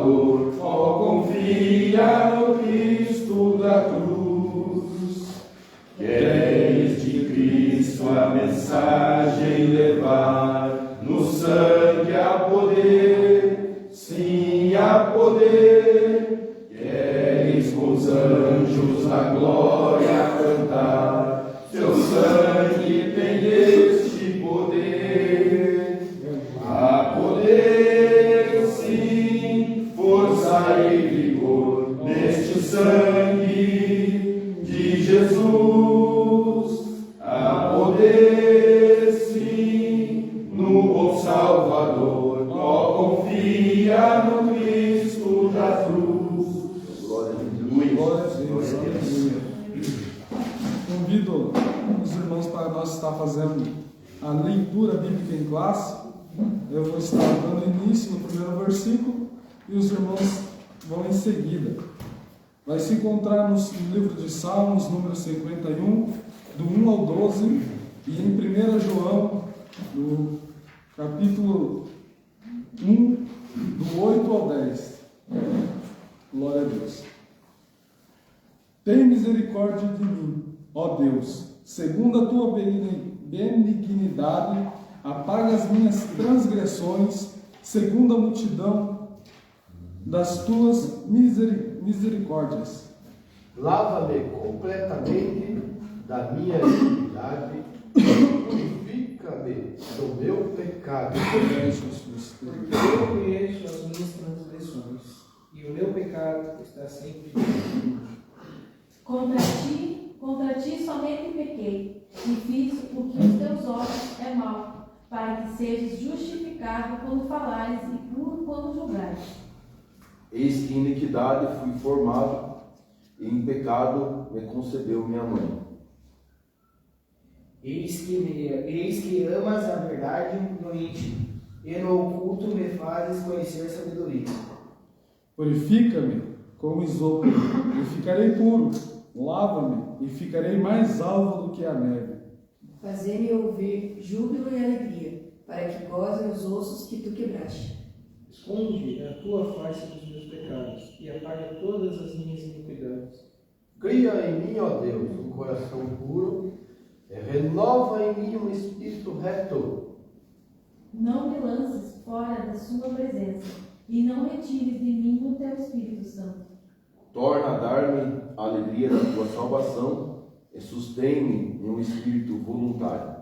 Salvador, ó, confia no Cristo da cruz. Queres de Cristo a mensagem levar, no sangue há poder, sim há poder. Queres com os anjos na glória cantar, seu sangue tem este poder. Há poder, sim, força e vigor neste sangue de Jesus. Há poder, sim, no bom Salvador, ó, confia no Cristo da cruz. Glória a Deus. Convido os irmãos para nós estar fazendo a leitura bíblica em classe. Eu vou estar dando início no primeiro versículo e os irmãos vão em seguida. Vai se encontrar no livro de Salmos, número 51, do 1 ao 12, e em 1 João, no capítulo 1, do 8 ao 10. Glória a Deus. Tem misericórdia de mim, ó Deus, segundo a tua benignidade, apaga as minhas transgressões, segundo a multidão das tuas misericórdias. Lava-me completamente da minha iniquidade, purifica-me do meu pecado. Eu conheço as minhas transgressões, e o meu pecado está sempre comigo. Contra ti somente pequei, e fiz o que os teus olhos é mal, para que sejas justificado quando falares e puro quando julgares. Eis que em iniquidade fui formado, e em pecado me concebeu minha mãe. Eis que amas a verdade no íntimo, e no oculto me fazes conhecer sabedoria. Purifica-me com isopo, e ficarei puro. Lava-me, e ficarei mais alvo do que a neve. Fazei-me ouvir júbilo e alegria, para que gozem os ossos que tu quebraste. Esconde a tua face dos meus pecados, e apaga todas as minhas iniquidades. Cria em mim, ó Deus, um coração puro, e renova em mim um espírito reto. Não me lances fora da sua presença, e não retires de mim o teu Espírito Santo. Torna a dar-me a alegria da tua salvação e sustém-me em um espírito voluntário.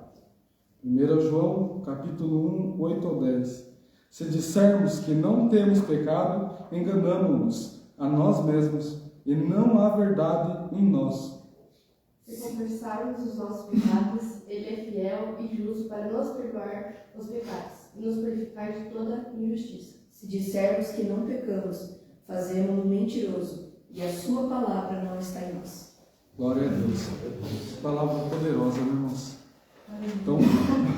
1 João, capítulo 1, 8 ao 10. Se dissermos que não temos pecado, enganamo-nos a nós mesmos, e não há verdade em nós. Se confessarmos os nossos pecados, Ele é fiel e justo para nos perdoar os pecados e nos purificar de toda injustiça. Se dissermos que não pecamos, fazemos-no mentiroso, e a sua palavra não está em nós. Glória a Deus. Palavra poderosa, né, irmãos? Então,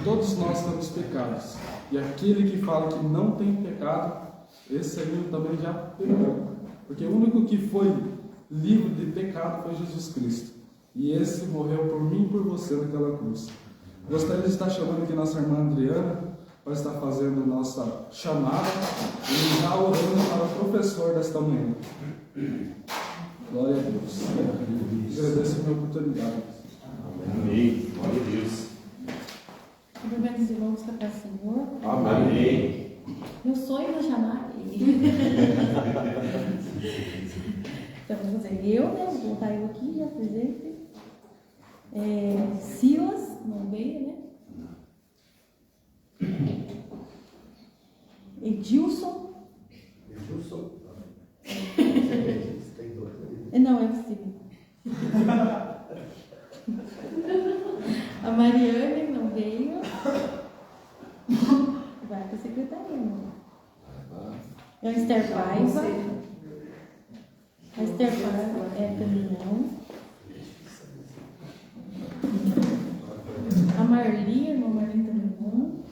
todos nós temos pecados. E aquele que fala que não tem pecado, esse aí também já pecou. Porque o único que foi livre de pecado foi Jesus Cristo. E esse morreu por mim e por você naquela cruz. Gostaria de estar chamando aqui nossa irmã Adriana para estar fazendo nossa chamada e já orando para o professor desta manhã. Glória a Deus. Agradeço a minha oportunidade. Amém. Glória a Deus. Cumprimento os irmãos, que a paz do Senhor. Amém. Meu sonho é chamar ele. Então, vamos fazer eu, né? Vou botar eu aqui, já presente. Silas, não veio, né? Edilson. Não, é possível. A Mariane não veio. Vai para a secretaria, né? É a Esther Paiva. A Esther Paiva é caminhão. A Marli, a irmã Marli também não.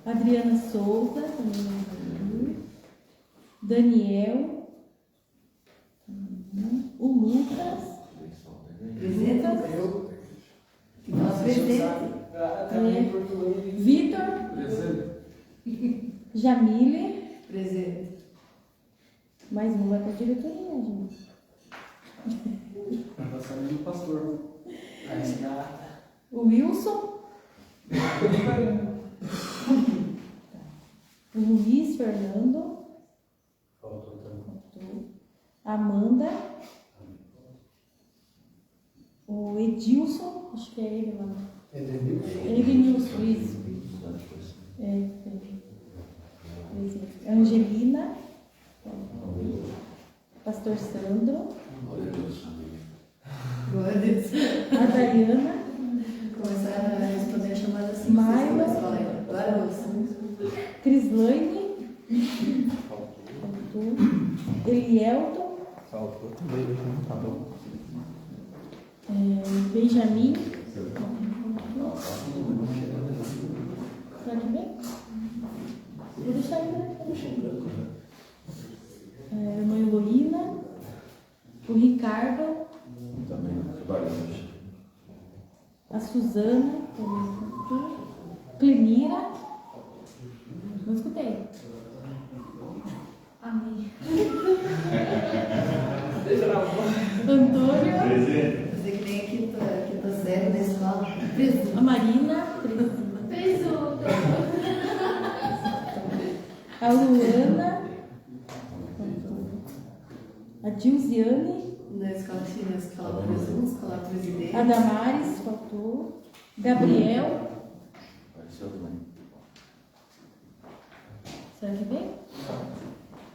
A Adriana Souza também não veio. Daniel. O Lucas. Nós presente. Vitor. Jamile. Presente. Mais um vai para a diretoria, gente. Vai passar ali no pastor. O Wilson. O Luiz Fernando. Faltou também. Amanda. O Edilson, acho que é ele lá. Edenilson, isso. É. Angelina. Pastor Sandro. Glória a Deus. A Dayana. Começaram a responder a chamada assim. Maila. Glória a Deus. Crislaine. Elielton. Faltou também, não tá bom. Benjamin. Será que vem? Vou deixar ele, né? Irmã Heloína. O Ricardo. Também trabalhamos. A Suzana. Clemira. Não escutei. Amém. Antônio. Você que nem quinta série da escola. A Marina. Presunto. A Luana. A Dilziane. Na escola tinha a escola presunto, escola presidente. A Damares, faltou. Gabriel. Apareceu também. Será que vem?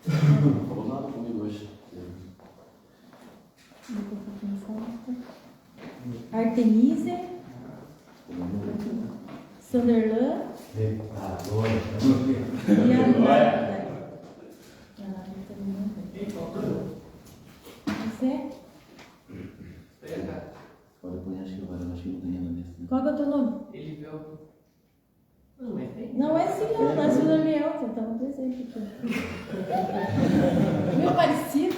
Não falou nada comigo hoje. Artemisia. Sanderlan. E a Nada. Você? Agora põe, acho que agora, acho que não tem nada nesse. Qual que é o teu nome? Ele viu. Não, mas tem. Não é senhor, nós somos Daniel, você estava presente aqui. Meio parecido.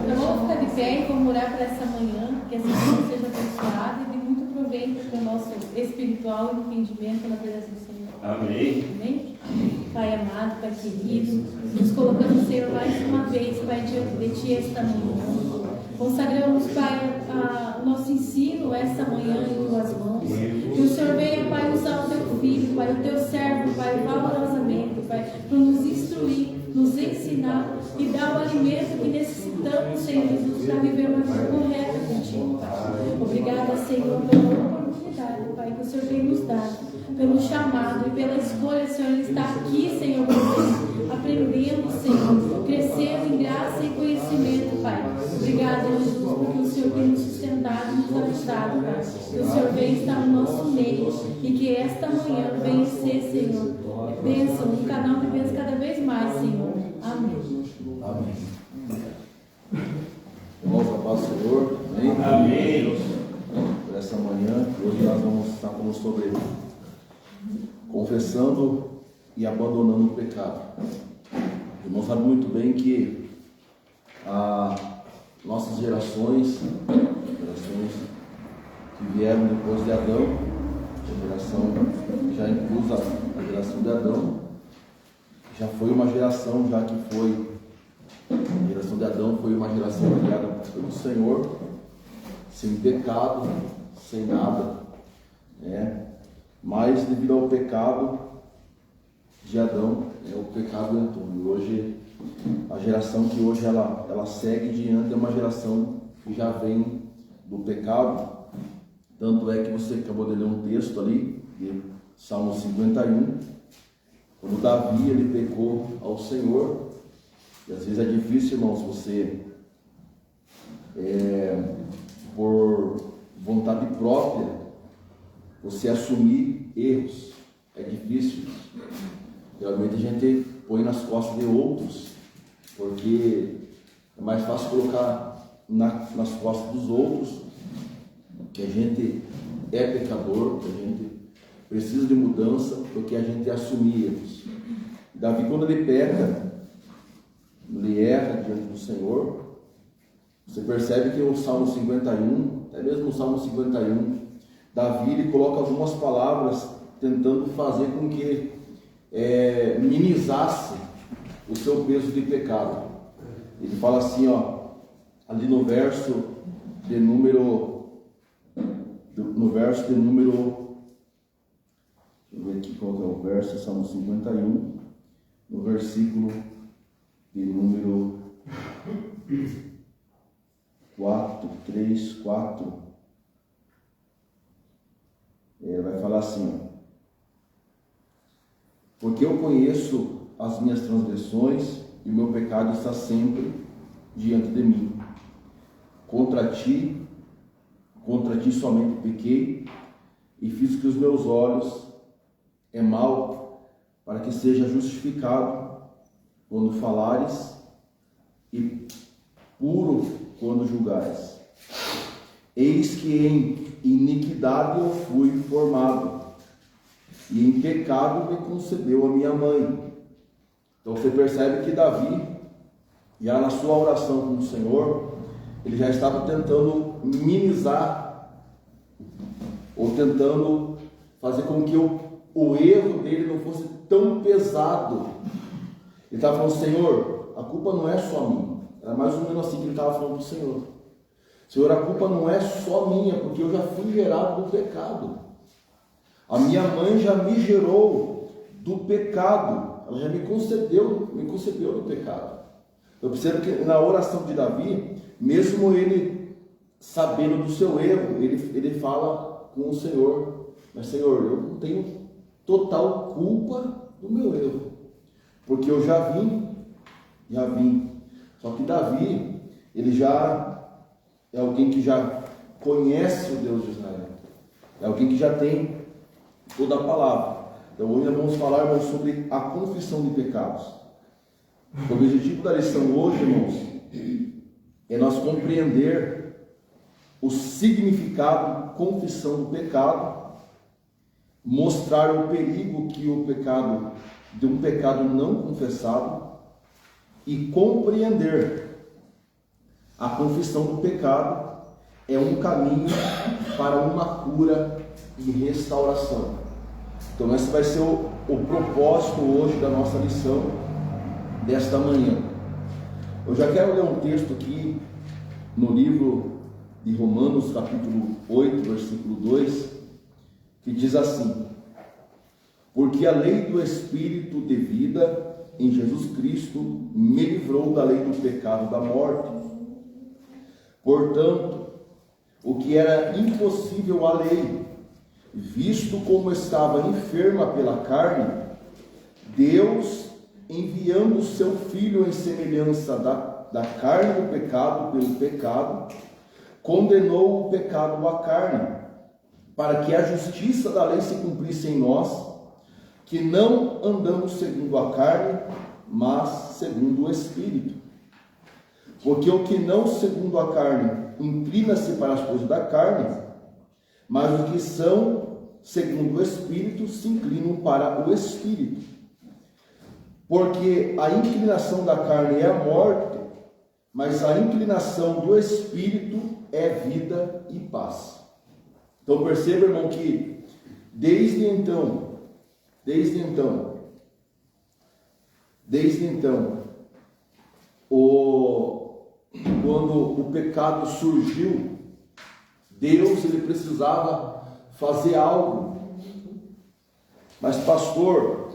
Então vamos ficar de pé e vamos orar para essa manhã, que essa manhã seja abençoada e de muito proveito para o nosso espiritual entendimento na presença do Senhor. Amém. Amém? Pai amado, Pai querido, nos colocamos, Senhor, mais uma vez, Pai, diante de Ti esta manhã. Consagramos, Pai, o nosso ensino esta manhã em Tuas mãos. Que o Senhor venha, Pai, usar o Teu Filho, Pai, o Teu servo, Pai, valorosamente, Pai, para nos instruir, nos ensinar e dar o alimento que necessitamos, Senhor Jesus, para viver uma vida correta contigo, Pai. Obrigada, Senhor, pela oportunidade, Pai, que o Senhor tem nos dado, pelo chamado e pela escolha, Senhor, estar aqui, Senhor, aprendendo, Senhor, crescendo em graça e conhecimento, Pai. Obrigada, Jesus, porque o Senhor tem nos sustentado e nos ajudado, Pai. Que o Senhor venha estar no nosso meio e que esta manhã venha ser, Senhor, bênção, um canal de bênção cada vez mais, Senhor. Amém. Amém. Irmãos, a paz do Senhor. Amém. Amém. Por essa manhã, hoje nós vamos estar falando sobre confessando e abandonando o pecado. Irmãos, sabe muito bem que nossas gerações que vieram depois de Adão, a geração já inclusa a geração de Adão, já foi uma geração já que foi, a geração de Adão foi uma geração criada pelo Senhor, sem pecado, sem nada, né? Mas devido ao pecado de Adão, o pecado entrou. E hoje, a geração que hoje ela segue diante é uma geração que já vem do pecado. Tanto é que você acabou de ler um texto ali, de Salmo 51, quando Davi ele pecou ao Senhor. E às vezes é difícil, irmãos, você por vontade própria você assumir erros. É difícil. Realmente a gente põe nas costas de outros, porque é mais fácil colocar nas costas dos outros que a gente é pecador, que a gente precisa de mudança, do que a gente assumir erros. Davi, quando ele peca, ele erra diante do Senhor, você percebe que o Salmo 51, até mesmo o Salmo 51, Davi ele coloca algumas palavras tentando fazer com que minimizasse o seu peso de pecado. Ele fala assim, ó, ali no verso de número, deixa eu ver aqui qual que é o verso, Salmo 51, no versículo de número 4. Vai falar assim, ó, porque eu conheço as minhas transgressões e o meu pecado está sempre diante de mim. Contra ti somente pequei e fiz o que os meus olhos é mal, para que seja justificado quando falares e puro quando julgares. Eis que em iniquidade eu fui formado, e em pecado me concebeu a minha mãe. Então você percebe que Davi, já na sua oração com o Senhor, ele já estava tentando minimizar, ou tentando fazer com que o erro dele não fosse tão pesado. Ele estava falando, Senhor, a culpa não é só minha. Era mais ou menos assim que ele estava falando para o Senhor. Senhor, a culpa não é só minha, porque eu já fui gerado do pecado. A minha mãe já me gerou do pecado. Ela já me concebeu do pecado. Eu percebo que na oração de Davi, mesmo ele sabendo do seu erro, ele fala com o Senhor, mas Senhor, eu não tenho total culpa do meu erro, porque eu já vim. Só que Davi, ele já é alguém que já conhece o Deus de Israel, é alguém que já tem toda a palavra. Então hoje nós vamos falar, irmãos, sobre a confissão de pecados. O objetivo da lição hoje, irmãos, é nós compreender o significado de confissão do pecado, mostrar o perigo que de um pecado não confessado, e compreender a confissão do pecado é um caminho para uma cura e restauração. Então esse vai ser o propósito hoje da nossa lição desta manhã. Eu já quero ler um texto aqui no livro de Romanos, capítulo 8, versículo 2, que diz assim: porque a lei do Espírito de vida em Jesus Cristo me livrou da lei do pecado e da morte. Portanto, o que era impossível à lei, visto como estava enferma pela carne, Deus, enviando o seu Filho em semelhança da carne do pecado pelo pecado, condenou o pecado à carne, para que a justiça da lei se cumprisse em nós, que não andamos segundo a carne, mas segundo o Espírito. Porque o que não segundo a carne inclina-se para as coisas da carne, mas os que são segundo o Espírito se inclinam para o Espírito. Porque a inclinação da carne é a morte, mas a inclinação do Espírito é vida e paz. Então perceba, irmão, que desde então, quando o pecado surgiu, Deus ele precisava fazer algo. Mas pastor,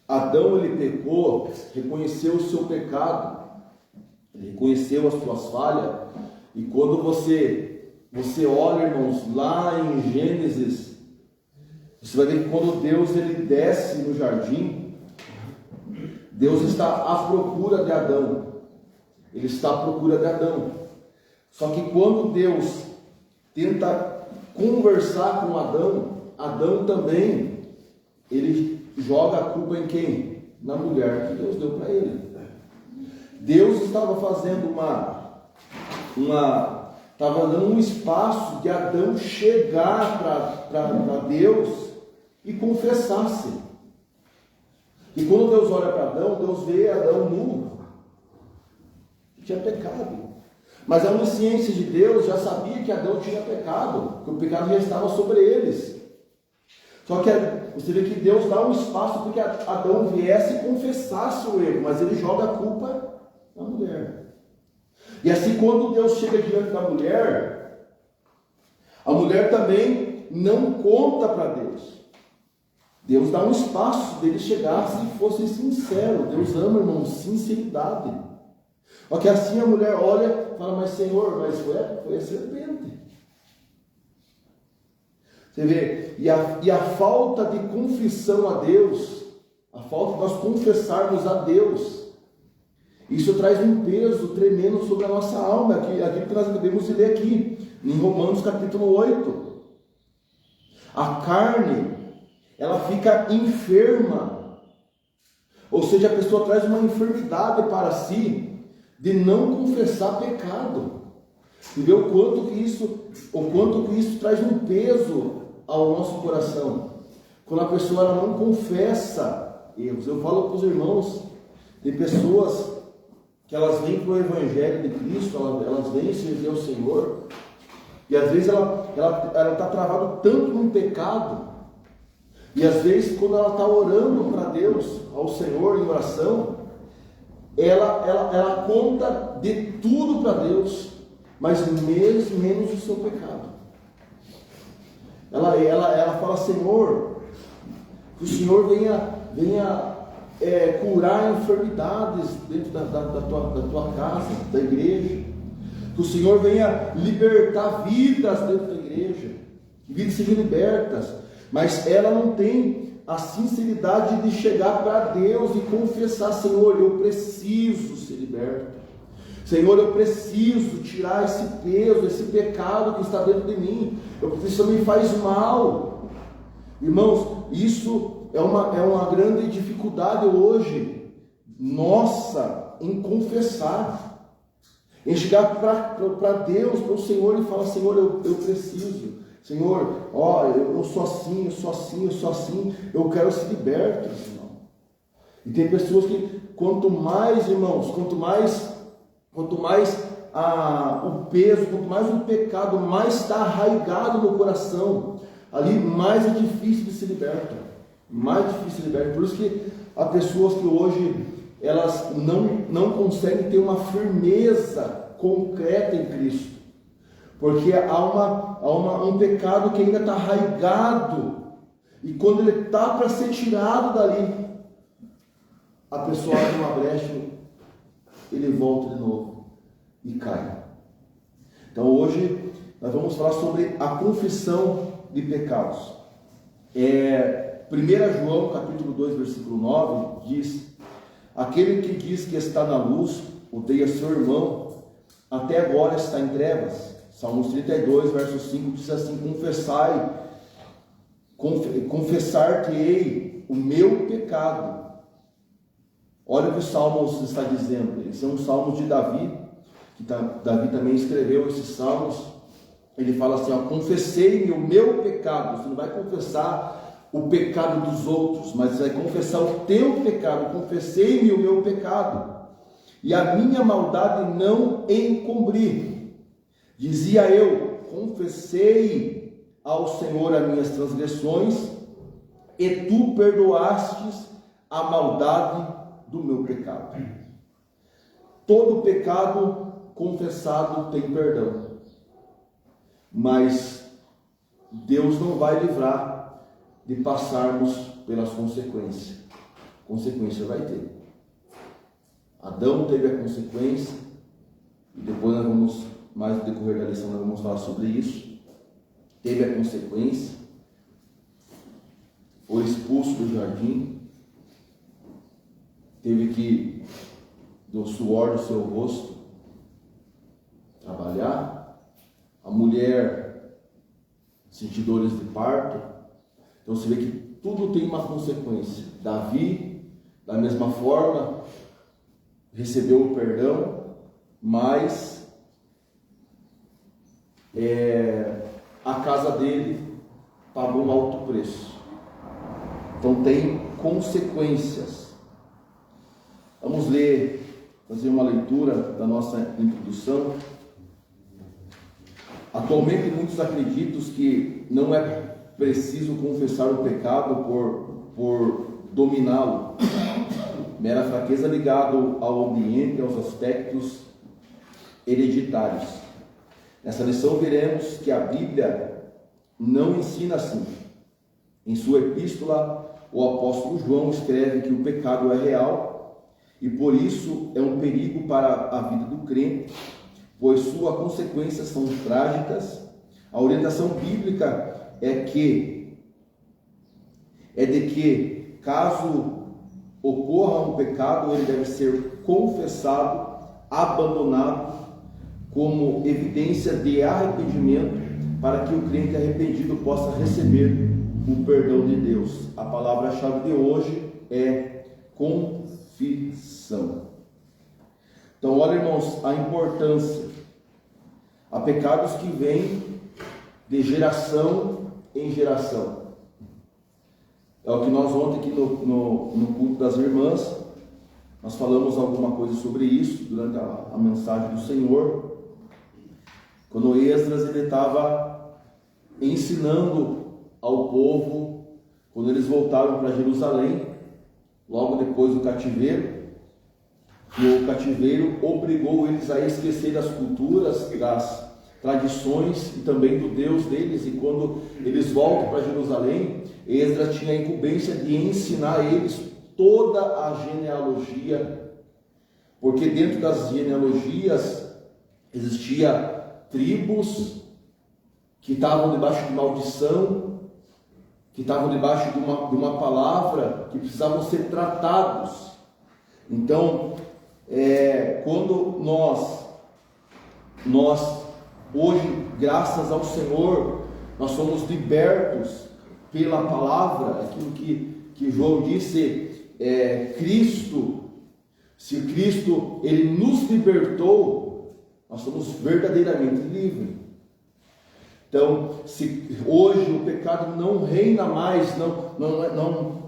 Adão ele pecou, reconheceu o seu pecado, ele reconheceu as suas falhas, e quando você olha, irmãos, lá em Gênesis, você vai ver que quando Deus ele desce no jardim, Deus está à procura de Adão. Ele está à procura de Adão. Só que quando Deus tenta conversar com Adão também, ele joga a culpa em quem? Na mulher que Deus deu para ele. Deus estava fazendo estava dando um espaço de Adão chegar para Deus e confessar-se. E quando Deus olha para Adão, Deus vê Adão nu, que tinha pecado. Mas a onisciência de Deus já sabia que Adão tinha pecado, que o pecado já estava sobre eles. Só que você vê que Deus dá um espaço para que Adão viesse e confessasse o erro, mas ele joga a culpa na mulher. E assim, quando Deus chega diante da mulher, a mulher também não conta para Deus. Deus dá um espaço dele chegar se fosse sincero. Deus ama, irmão, sinceridade. Só que assim a mulher olha e fala, mas Senhor, mas foi a serpente. Você vê, e a falta de confissão a Deus, a falta de nós confessarmos a Deus, isso traz um peso tremendo sobre a nossa alma, aquilo que nós devemos ler aqui, em Romanos capítulo 8. A carne, ela fica enferma, ou seja, a pessoa traz uma enfermidade para si, de não confessar pecado. E vê o quanto que isso traz um peso ao nosso coração. Quando a pessoa ela não confessa erros. Eu falo para os irmãos, tem pessoas que elas vêm para o Evangelho de Cristo, elas vêm servir ao Senhor, e às vezes ela está travada tanto num pecado, e às vezes quando ela está orando para Deus, ao Senhor em oração, ela conta de tudo para Deus, mas menos o seu pecado. Ela fala, Senhor, que o Senhor venha curar enfermidades dentro da tua casa, da igreja, que o Senhor venha libertar vidas dentro da igreja, vidas sejam libertas, mas ela não tem a sinceridade de chegar para Deus e confessar, Senhor, eu preciso ser liberto, Senhor, eu preciso tirar esse peso, esse pecado que está dentro de mim, isso me faz mal. Irmãos, isso é uma grande dificuldade hoje nossa em confessar, em chegar para Deus, para o Senhor e falar, Senhor, eu preciso, Senhor, eu sou assim, eu quero ser liberto, Senhor. E tem pessoas que, quanto mais o peso, quanto mais o pecado mais está arraigado no coração, ali mais é difícil de se libertar, por isso que há pessoas que hoje elas não conseguem ter uma firmeza concreta em Cristo, porque há um pecado que ainda está arraigado, e quando ele está para ser tirado dali, a pessoa abre uma brecha, ele volta de novo e cai. Então hoje nós vamos falar sobre a confissão de pecados. 1 João capítulo 2 versículo 9 diz: aquele que diz que está na luz odeia seu irmão, até agora está em trevas. Salmos 32 verso 5 diz assim: confessar-te-ei o meu pecado. Olha o que o Salmos está dizendo. Esse é um salmo de Davi, que Davi também escreveu esses salmos. Ele fala assim: confessei-me o meu pecado. Você não vai confessar o pecado dos outros, mas vai confessar o teu pecado. Confessei-me o meu pecado, e a minha maldade não encobri. Dizia eu: confessei ao Senhor as minhas transgressões, e tu perdoastes a maldade do meu pecado. Todo pecado confessado tem perdão, mas Deus não vai livrar de passarmos pelas consequências. Consequência vai ter. Adão teve a consequência, e depois nós vamos, mais no decorrer da lição, nós vamos falar sobre isso. Teve a consequência, foi expulso do jardim, teve que, do suor do seu rosto, trabalhar. A mulher sentiu dores de parto. Então você vê que tudo tem uma consequência. Davi, da mesma forma, recebeu o perdão, mas a casa dele pagou um alto preço. Então tem consequências. Vamos ler, fazer uma leitura da nossa introdução. Atualmente muitos acreditam que não é preciso confessar o pecado por dominá-lo. Mera fraqueza ligada ao ambiente e aos aspectos hereditários. Nessa lição veremos que a Bíblia não ensina assim. Em sua epístola, o apóstolo João escreve que o pecado é real e por isso é um perigo para a vida do crente, pois suas consequências são trágicas. A orientação bíblica é de que, caso ocorra um pecado, ele deve ser confessado, abandonado, como evidência de arrependimento, para que o crente arrependido possa receber o perdão de Deus. A palavra-chave de hoje é confissão. Então, olha, irmãos, a importância. Há pecados que vêm de geração em geração. É o que nós ontem aqui no culto das irmãs, nós falamos alguma coisa sobre isso durante a mensagem do Senhor. Quando Esdras ele estava ensinando ao povo, quando eles voltaram para Jerusalém, logo depois do cativeiro, e o cativeiro obrigou eles a esquecer das culturas, das tradições e também do Deus deles. E quando eles voltam para Jerusalém, Esdras tinha a incumbência de ensinar a eles toda a genealogia, porque dentro das genealogias existia tribos que estavam debaixo de maldição, que estavam debaixo de uma palavra, que precisavam ser tratados. Então, quando nós hoje, graças ao Senhor, nós somos libertos pela palavra, aquilo que João disse, Cristo, se Cristo ele nos libertou, nós somos verdadeiramente livres. Então, se hoje o pecado não reina mais,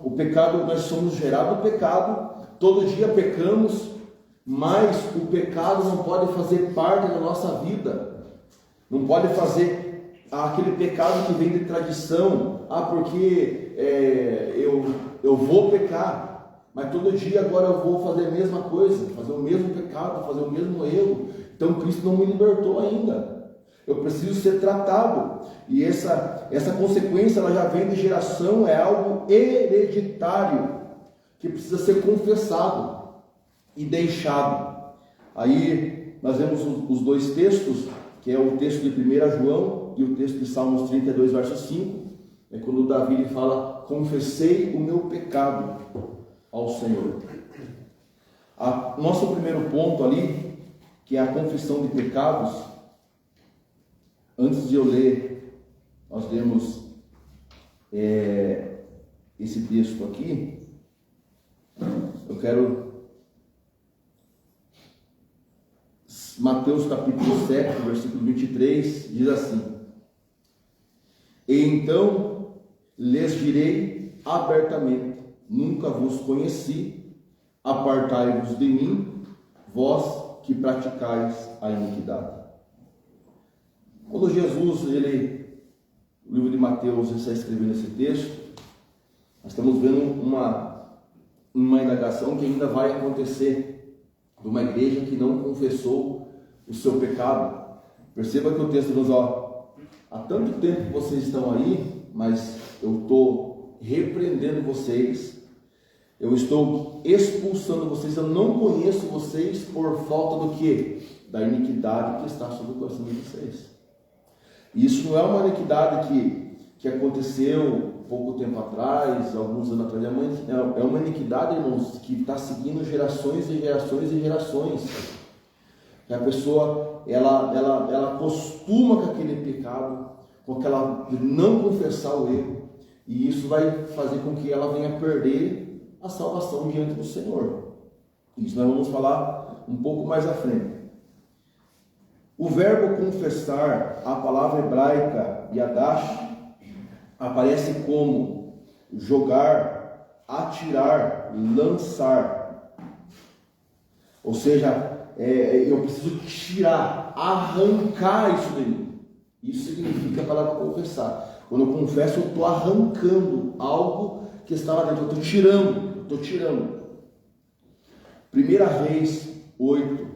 o pecado, nós somos gerados do pecado, todo dia pecamos, mas o pecado não pode fazer parte da nossa vida, não pode fazer aquele pecado que vem de tradição, porque eu vou pecar, mas todo dia agora eu vou fazer a mesma coisa, fazer o mesmo pecado, fazer o mesmo erro. Então Cristo não me libertou ainda, eu preciso ser tratado, e essa consequência ela já vem de geração, é algo hereditário, que precisa ser confessado e deixado. Aí nós vemos os dois textos, que é o texto de 1 João e o texto de Salmos 32, verso 5, é quando Davi fala: confessei o meu pecado ao Senhor. Nosso primeiro ponto ali, que é a confissão de pecados, antes de eu ler, nós lemos esse texto aqui, eu quero Mateus capítulo 7, versículo 23, diz assim: e então lhes direi abertamente, nunca vos conheci, apartai-vos de mim, vós que praticais a iniquidade. Quando Jesus, o livro de Mateus, está escrevendo esse texto, nós estamos vendo uma indagação que ainda vai acontecer de uma igreja que não confessou o seu pecado. Perceba que o texto nos há tanto tempo que vocês estão aí, mas eu estou repreendendo vocês, eu estou expulsando vocês, eu não conheço vocês por falta do quê? Da iniquidade que está sobre o coração de vocês. E isso não é uma iniquidade que aconteceu pouco tempo atrás, alguns anos atrás, é uma iniquidade, irmãos, que está seguindo gerações e gerações e gerações. A pessoa, ela costuma com aquele pecado, com aquela não confessar o erro, e isso vai fazer com que ela venha perder a salvação diante do Senhor. Isso nós vamos falar um pouco mais à frente. O verbo confessar, a palavra hebraica yadash, aparece como jogar, atirar, lançar. Ou seja, eu preciso tirar, arrancar isso de mim. Isso significa a palavra confessar. Quando eu confesso, eu estou arrancando algo que estava dentro, eu estou tirando. 1 Reis 8,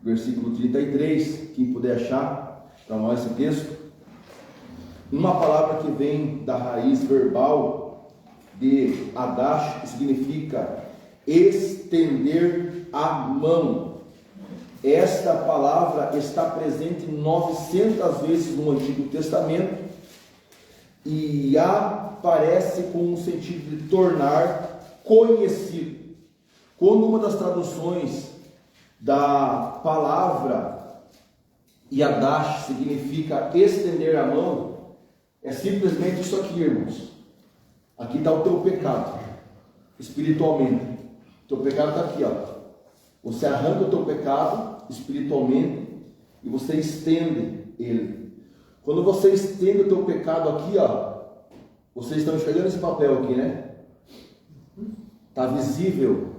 versículo 33, quem puder achar para nós esse texto. Uma palavra que vem da raiz verbal de Adash, que significa estender a mão. Esta palavra está presente 900 vezes no Antigo Testamento e aparece com o sentido de tornar conhecido. Quando uma das traduções da palavra Yadash significa estender a mão, é simplesmente isso aqui, irmãos. Aqui está o teu pecado, espiritualmente. O teu pecado está aqui, ó. Você arranca o teu pecado espiritualmente e você estende ele. Quando você estende o teu pecado aqui, ó, vocês estão enxergando esse papel aqui, né? Está visível.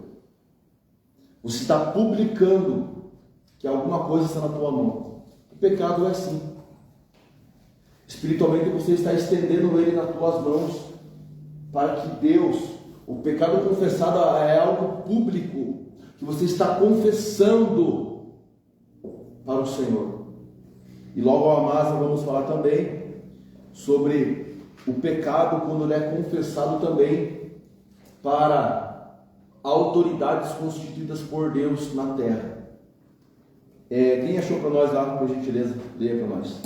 Você está publicando que alguma coisa está na tua mão. O pecado é assim. Espiritualmente você está estendendo ele nas tuas mãos para que Deus, o pecado confessado é algo público, que você está confessando para o Senhor. E logo a mais vamos falar também sobre o pecado quando ele é confessado também para autoridades constituídas por Deus na terra. Quem achou para nós lá, por gentileza, leia para nós.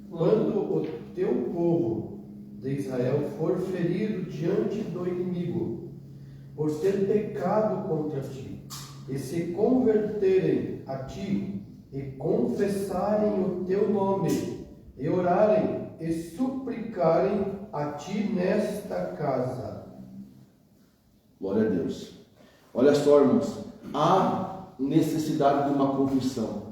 Quando o teu povo de Israel for ferido diante do inimigo, por ter pecado contra ti, e se converterem a ti, e confessarem o teu nome, e orarem e suplicarem a ti nesta casa. Glória a Deus. Olha só, irmãos, há necessidade de uma confissão.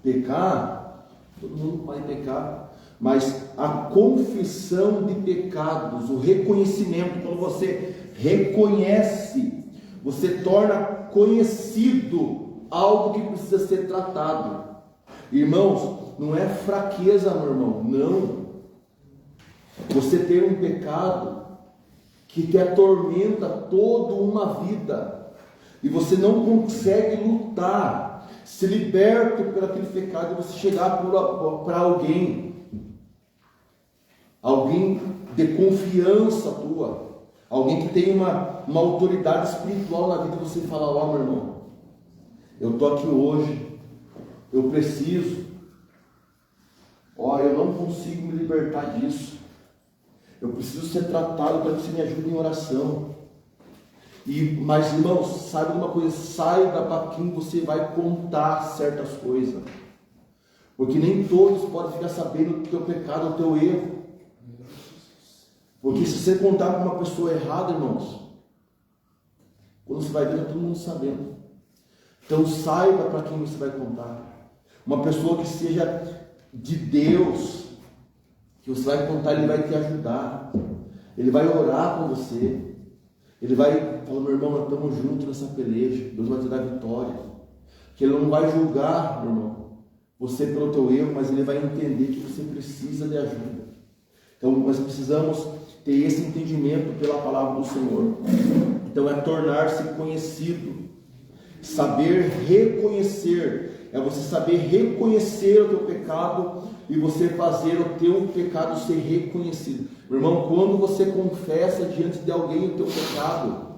Pecar, todo mundo vai pecar, mas a confissão de pecados, o reconhecimento, quando você reconhece, você torna conhecido algo que precisa ser tratado. Irmãos, não é fraqueza, meu irmão, não. Você tem um pecado que te atormenta toda uma vida e você não consegue lutar, se liberta por aquele pecado e você chegar para alguém de confiança tua, alguém que tem uma autoridade espiritual na vida, você fala: ó, meu irmão, eu estou aqui hoje, eu preciso, eu não consigo me libertar disso, eu preciso ser tratado para que você me ajude em oração. Mas irmãos, saiba de uma coisa, saiba para quem você vai contar certas coisas, porque nem todos podem ficar sabendo do teu pecado, do teu erro. Porque se você contar com uma pessoa errada, irmãos, quando você vai ver, está todo mundo sabendo. Então saiba para quem você vai contar. Uma pessoa que seja de Deus, que você vai contar, ele vai te ajudar, ele vai orar com você, ele vai falar: meu irmão, nós estamos juntos nessa peleja, Deus vai te dar vitória. Que ele não vai julgar, meu irmão, você pelo teu erro, mas ele vai entender que você precisa de ajuda. Então nós precisamos ter esse entendimento pela palavra do Senhor. Então é tornar-se conhecido, saber reconhecer, é você saber reconhecer o teu pecado e você fazer o teu pecado ser reconhecido. Meu irmão, quando você confessa diante de alguém o teu pecado,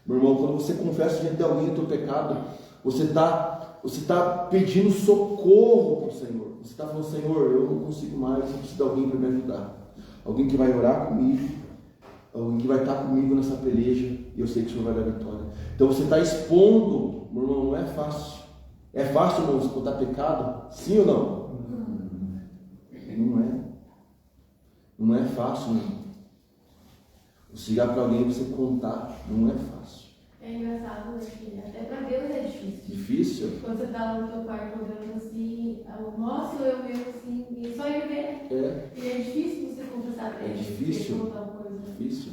meu irmão, quando você confessa diante de alguém o teu pecado, você está pedindo socorro para o Senhor. Você está falando: Senhor, eu não consigo mais, eu preciso de alguém para me ajudar. Alguém que vai orar comigo, alguém que vai estar comigo nessa peleja, e eu sei que o Senhor vai dar vitória. Então você está expondo, meu irmão, não é fácil. É fácil, irmão, contar pecado? Sim ou não? Não é. Não é fácil, irmão. Você chegar para alguém e você contar, não é fácil. É engraçado, né? Que até para Deus é difícil. Difícil? Quando você está lá no teu quarto olhando assim, nossa, eu vejo assim, e só ele vê. E é difícil você confessar para ele. É difícil. Contar uma coisa. Difícil.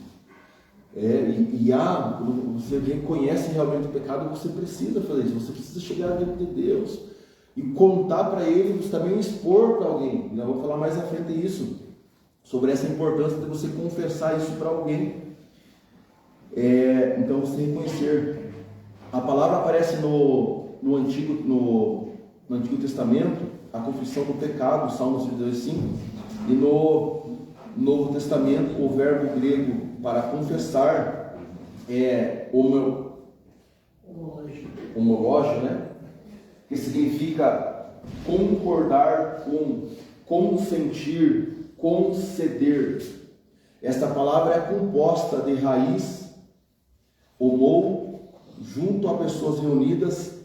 Quando você reconhece realmente o pecado, você precisa fazer isso. Você precisa chegar diante de Deus e contar para ele, você também expor para alguém. Nós vamos falar mais à frente isso, sobre essa importância de você confessar isso para alguém. Então você reconhecer. A palavra aparece no Antigo Testamento, a confissão do pecado, Salmos 32:5, e no Novo Testamento o verbo grego para confessar é homológio, né? Que significa concordar com, consentir, conceder. Esta palavra é composta de raiz homo, junto a pessoas reunidas,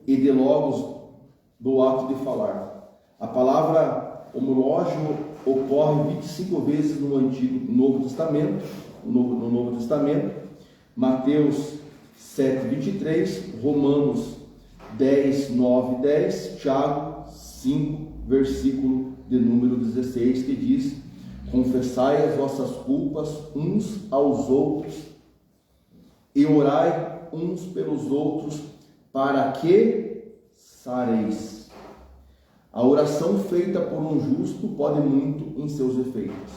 e de logos, do ato de falar. A palavra homológio ocorre 25 vezes no Novo Testamento, no Novo Testamento, Mateus 7:23, Romanos 10:9-10, Tiago 5, versículo de número 16, que diz: confessai as vossas culpas uns aos outros e orai uns pelos outros para que sareis. A oração feita por um justo pode muito em seus efeitos.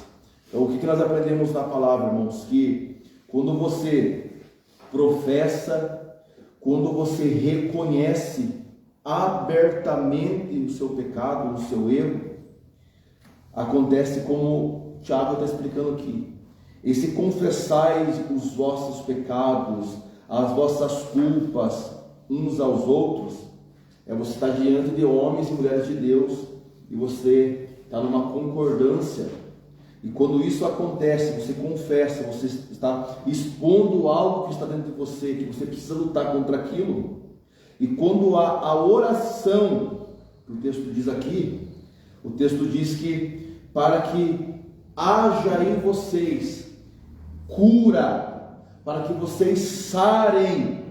Então, o que nós aprendemos na palavra, irmãos? Que quando você professa, quando você reconhece abertamente o seu pecado, o seu erro, acontece como Tiago está explicando aqui. Esse confessais os vossos pecados, as vossas culpas uns aos outros, você estar diante de homens e mulheres de Deus, e você está numa concordância. E quando isso acontece, você confessa, você está expondo algo que está dentro de você, que você precisa lutar contra aquilo. E quando a oração, o texto diz aqui, o texto diz que para que haja em vocês cura, para que vocês sarem,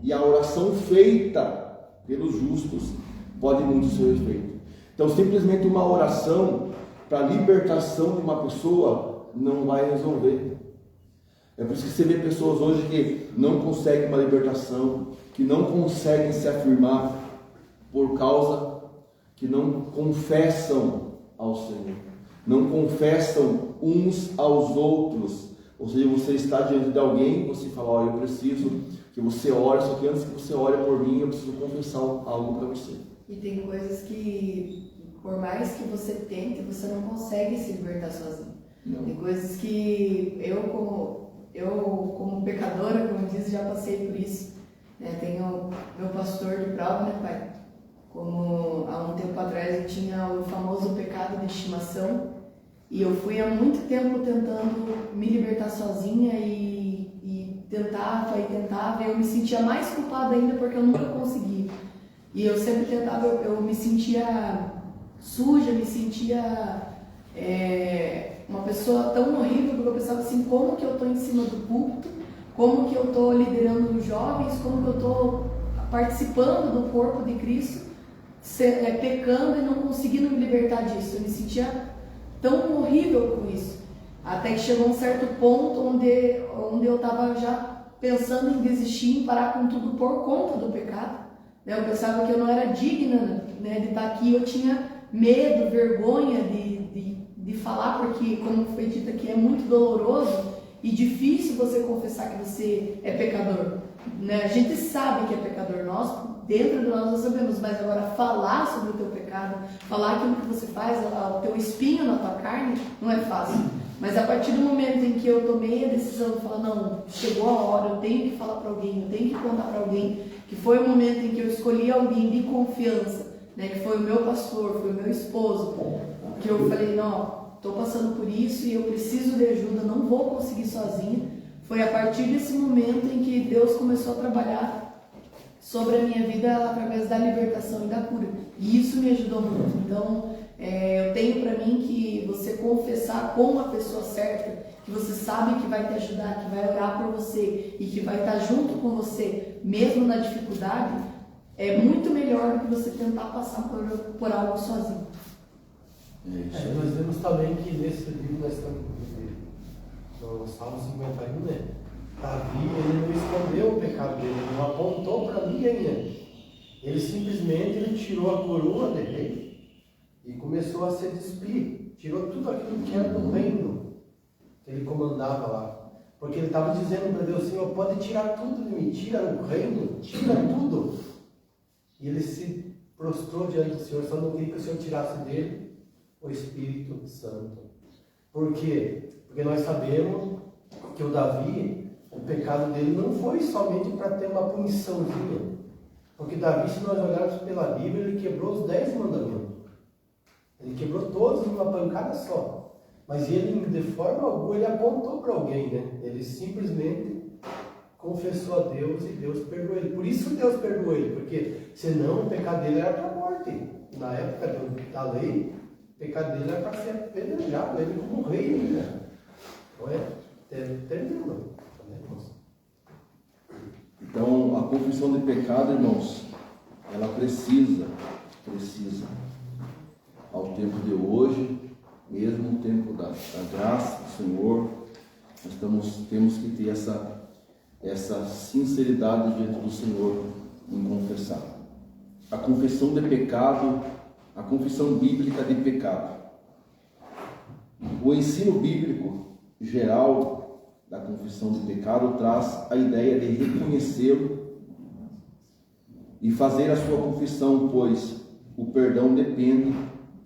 e a oração feita pelos justos pode muito ser efeito. Então, simplesmente uma oração para a libertação de uma pessoa não vai resolver. É por isso que você vê pessoas hoje que não conseguem uma libertação, que não conseguem se afirmar por causa que não confessam ao Senhor, não confessam uns aos outros. Ou seja, você está diante de alguém, você fala: olha, eu preciso que você ore, só que antes que você ore por mim, eu preciso confessar algo para você. E tem coisas que, por mais que você tente, você não consegue se libertar sozinho. Não. Tem coisas que eu como pecadora, como diz, já passei por isso. Tenho meu pastor de prova, né, pai? Como há um tempo atrás eu tinha o famoso pecado de estimação, e eu fui há muito tempo tentando me libertar sozinha e tentava, e eu me sentia mais culpada ainda porque eu nunca consegui. E eu sempre tentava, eu me sentia suja, me sentia uma pessoa tão horrível, porque eu pensava assim: como que eu estou em cima do púlpito, como que eu estou liderando os jovens, como que eu estou participando do corpo de Cristo, pecando e não conseguindo me libertar disso. Eu me sentia tão horrível com isso, até que chegou um certo ponto onde eu estava já pensando em desistir, em parar com tudo por conta do pecado. Eu pensava que eu não era digna, né, de estar aqui. Eu tinha medo, vergonha de falar, porque, como foi dito aqui, é muito doloroso e difícil você confessar que você é pecador, né? A gente sabe que é pecador, dentro de nós sabemos, mas agora falar sobre o teu pecado, falar aquilo que você faz, o teu espinho na tua carne, não é fácil. Mas a partir do momento em que eu tomei a decisão de falar: não, chegou a hora, eu tenho que falar para alguém, eu tenho que contar para alguém, que foi o momento em que eu escolhi alguém de confiança, né, que foi o meu pastor, foi o meu esposo, que eu falei: não, estou passando por isso e eu preciso de ajuda, não vou conseguir sozinha. Foi a partir desse momento em que Deus começou a trabalhar sobre a minha vida através da libertação e da cura, e isso me ajudou muito. Então, eu tenho para mim que você confessar com a pessoa certa, que você sabe que vai te ajudar, que vai orar por você e que vai estar junto com você mesmo na dificuldade, é muito melhor do que você tentar passar por algo sozinho. Nós vemos também que nesse livro nós estamos no Salmo 51, Davi, ele não escondeu o pecado dele, ele não apontou para ninguém. Ele simplesmente tirou a coroa de rei e começou a se despir. Tirou tudo aquilo que era do reino que ele comandava lá. Porque ele estava dizendo para Deus: Senhor, pode tirar tudo de mim, tira o reino, tira tudo. E ele se prostrou diante do Senhor, só não queria que o Senhor tirasse dele o Espírito Santo. Por quê? Porque nós sabemos que o Davi, o pecado dele não foi somente para ter uma puniçãozinha. Porque Davi, se nós olharmos pela Bíblia, ele quebrou os 10 mandamentos. Ele quebrou todos numa pancada só. Mas ele, de forma alguma, ele apontou para alguém, né? Ele simplesmente confessou a Deus e Deus perdoou ele. Por isso Deus perdoou ele, porque senão o pecado dele era para a morte. Na época da lei, o pecado dele era para ser apedrejado, ele como rei, né? Não é? Terminou. Então, a confissão de pecado, irmãos, ela precisa, ao tempo de hoje, mesmo no tempo da graça do Senhor, nós temos que ter essa sinceridade diante do Senhor em confessar. A confissão de pecado, a confissão bíblica de pecado. O ensino bíblico geral da confissão de pecado traz a ideia de reconhecê-lo e fazer a sua confissão, pois o perdão depende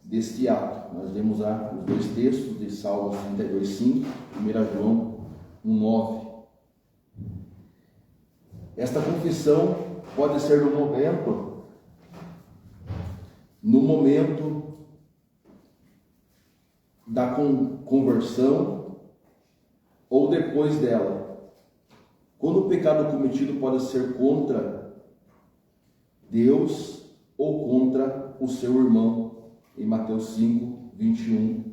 deste ato. Nós lemos os dois textos de Salmos 32:5, 1 João 1:9. Esta confissão pode ser no momento da conversão ou depois dela. Quando o pecado cometido pode ser contra Deus ou contra o seu irmão, em Mateus 5, 21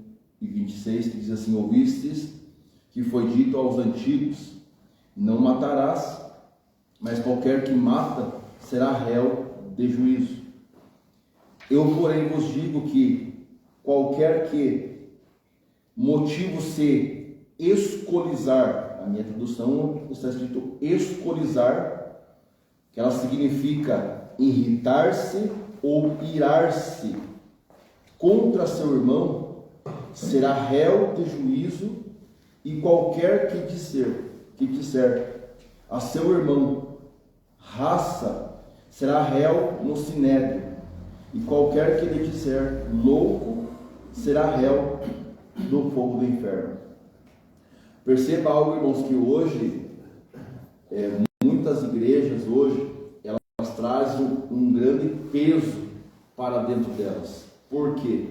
e 26, que diz assim: ouvistes que foi dito aos antigos, não matarás, mas qualquer que mata será réu de juízo. Eu, porém, vos digo que qualquer que motivo se escolizar, a minha tradução está escrito escolizar, que ela significa irritar-se ou irar-se contra seu irmão, será réu de juízo, e qualquer que disser a seu irmão raça, será réu no sinédrio, e qualquer que lhe disser louco, será réu do fogo do inferno. Perceba algo, irmãos, que hoje, muitas igrejas hoje, elas trazem um grande peso para dentro delas. Por quê?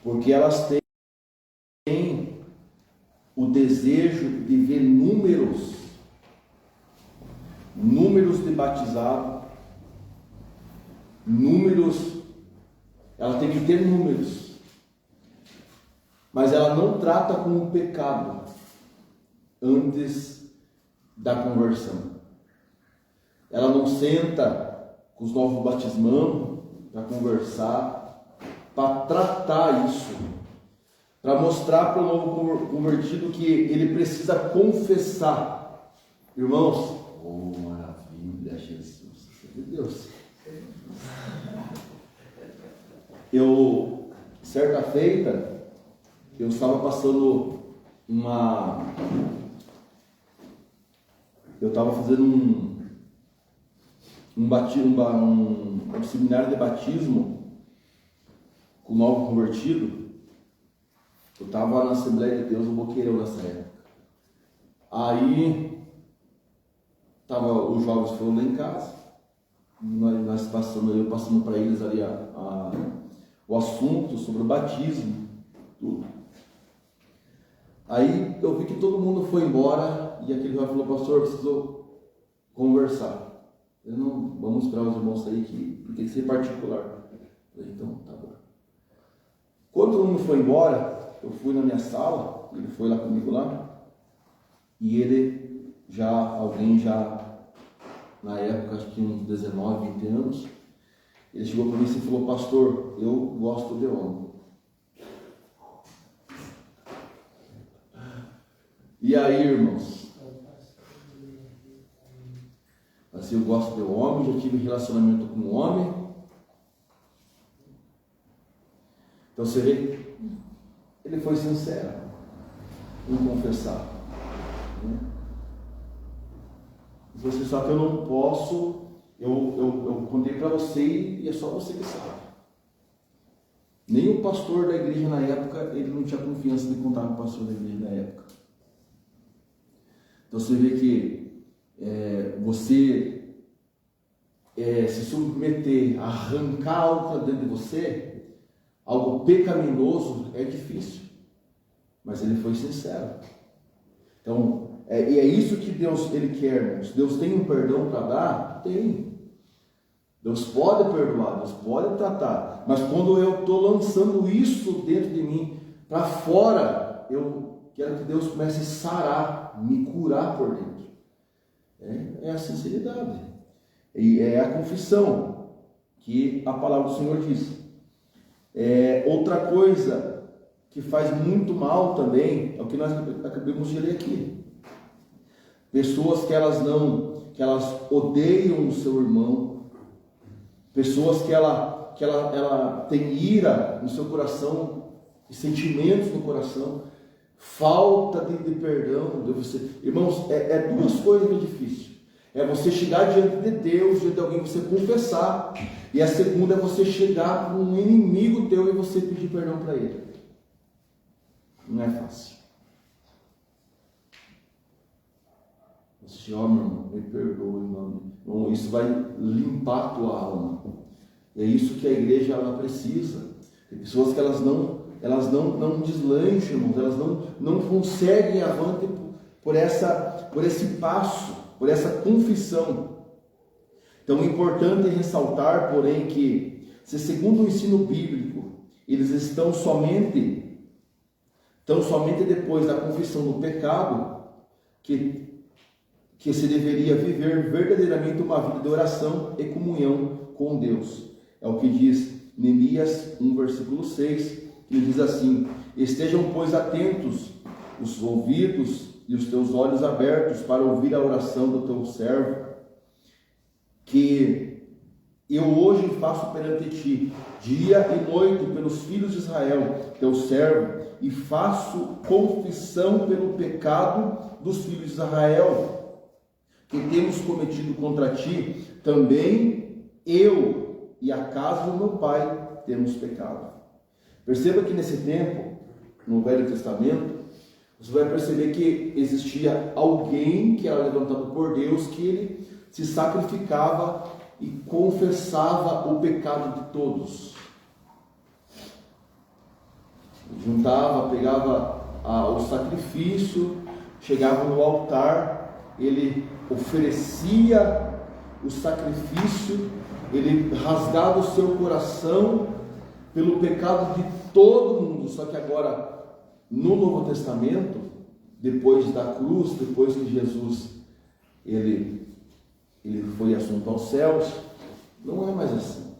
Porque elas têm o desejo de ver números de batizado, ela tem que ter números, mas ela não trata com o pecado antes da conversão. Ela não senta com os novos batismandos para conversar, para tratar isso, para mostrar para o novo convertido que ele precisa confessar. Irmãos, oh maravilha, Jesus, meu Deus. Certa feita, eu estava passando eu estava fazendo um seminário de batismo com o novo convertido. Eu estava na Assembleia de Deus, no Boqueirão nessa época. Aí os jovens foram lá em casa, eu passando para eles ali o assunto sobre o batismo, tudo. Aí eu vi que todo mundo foi embora e aquele jovem falou: pastor, preciso conversar. Eu não, vamos esperar os irmãos sair que tem que ser particular. Eu falei: então, tá bom. Quando todo mundo foi embora, eu fui na minha sala, ele foi lá comigo lá, e alguém na época, acho que uns 19, 20 anos, ele chegou para mim e falou: pastor, eu gosto de homem. E aí, irmãos, assim, eu gosto de homem, já tive relacionamento com um homem. Então você vê, ele foi sincero em confessar. Você só que eu não posso, eu contei para você e é só você que sabe. Nem o pastor da igreja na época, ele não tinha confiança de contar com o pastor da igreja na época. Então você vê que você se submeter a arrancar algo dentro de você, algo pecaminoso, é difícil. Mas ele foi sincero. Então, e é isso que Deus ele quer, irmãos. Deus tem um perdão para dar? Tem. Deus pode perdoar, Deus pode tratar. Mas quando eu estou lançando isso dentro de mim, para fora, eu quero que Deus comece a sarar, me curar por dentro. É a sinceridade. E é a confissão que a palavra do Senhor diz. Outra coisa que faz muito mal também é o que nós acabamos de ler aqui. Pessoas que elas odeiam o seu irmão, pessoas que ela tem ira no seu coração, sentimentos no coração, falta de perdão de você. Irmãos, duas coisas que é difícil. É você chegar diante de Deus, diante de alguém, você confessar. E a segunda é você chegar para um inimigo teu e você pedir perdão para ele. Não é fácil. Você, meu irmão, me perdoe, irmão. Bom, isso vai limpar a tua alma. E é isso que a igreja ela precisa. Tem pessoas que elas não deslancham, irmãos, elas não conseguem avante por esse passo, por essa confissão. Então é importante ressaltar, porém, que se segundo o ensino bíblico, eles estão somente depois da confissão do pecado, que se deveria viver verdadeiramente uma vida de oração e comunhão com Deus. É o que diz Neemias 1, versículo 6, que diz assim: estejam, pois, atentos os ouvidos e os teus olhos abertos para ouvir a oração do teu servo, que eu hoje faço perante ti, dia e noite, pelos filhos de Israel, teu servo, e faço confissão pelo pecado dos filhos de Israel, que temos cometido contra ti, também eu e a casa do meu pai temos pecado. Perceba que nesse tempo, no Velho Testamento, você vai perceber que existia alguém que era levantado por Deus, que ele se sacrificava e confessava o pecado de todos. Juntava, pegava o sacrifício, chegava no altar, ele oferecia o sacrifício, ele rasgava o seu coração pelo pecado de todo mundo. Só que agora, no Novo Testamento, depois da cruz, depois que Jesus ele foi assunto aos céus, não é mais assim.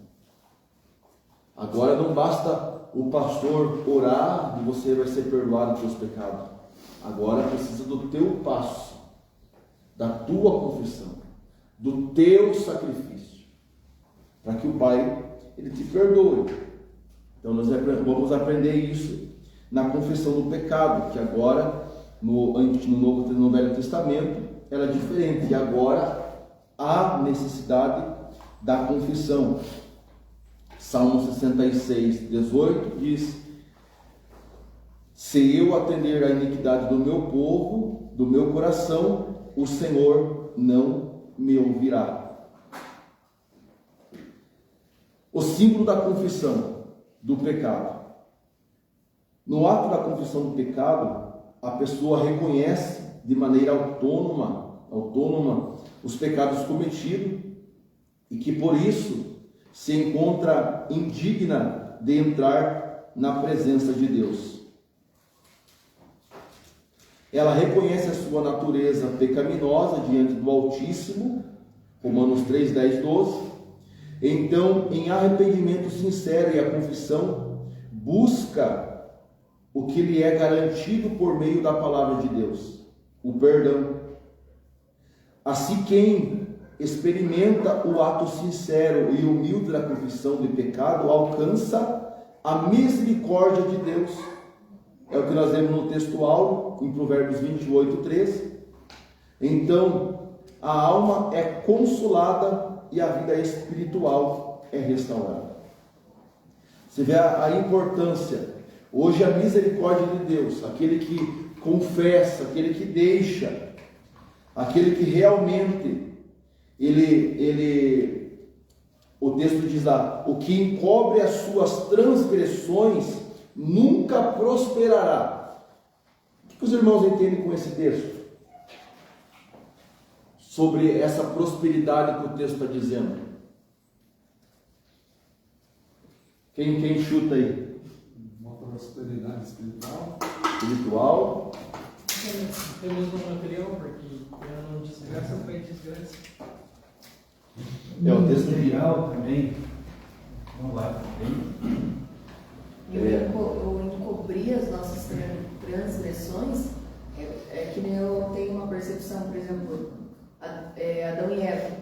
Agora não basta o pastor orar e você vai ser perdoado dos seus pecados. Agora precisa do teu passo, da tua confissão, do teu sacrifício, para que o Pai ele te perdoe. Então nós vamos aprender isso na confissão do pecado, que agora no Velho Testamento era diferente, e agora há necessidade da confissão. Salmo 66, 18 diz: se eu atender à iniquidade do meu povo, do meu coração, o Senhor não me ouvirá. O símbolo da confissão do pecado. No ato da confissão do pecado, a pessoa reconhece de maneira autônoma os pecados cometidos e que por isso se encontra indigna de entrar na presença de Deus. Ela reconhece a sua natureza pecaminosa diante do Altíssimo, Romanos 3, 10, 12. Então, em arrependimento sincero e a confissão, busca o que lhe é garantido por meio da palavra de Deus, o perdão. Assim, quem experimenta o ato sincero e humilde da confissão de pecado, alcança a misericórdia de Deus. É o que nós lemos no texto áureo, em Provérbios 28, 13. Então, a alma é consolada e a vida espiritual é restaurada. Você vê a importância. Hoje a misericórdia de Deus, aquele que confessa, aquele que deixa, aquele que realmente, o texto diz lá, o que encobre as suas transgressões nunca prosperará. O que os irmãos entendem com esse texto? Sobre essa prosperidade que o texto está dizendo. Quem chuta aí? Uma prosperidade espiritual. Espiritual. Temos no material, porque eu não desgraça, foi desgraça. É o texto material também. Não vai bem. O encobrir as nossas transgressões é que nem eu tenho uma percepção, por exemplo, Adão e Eva.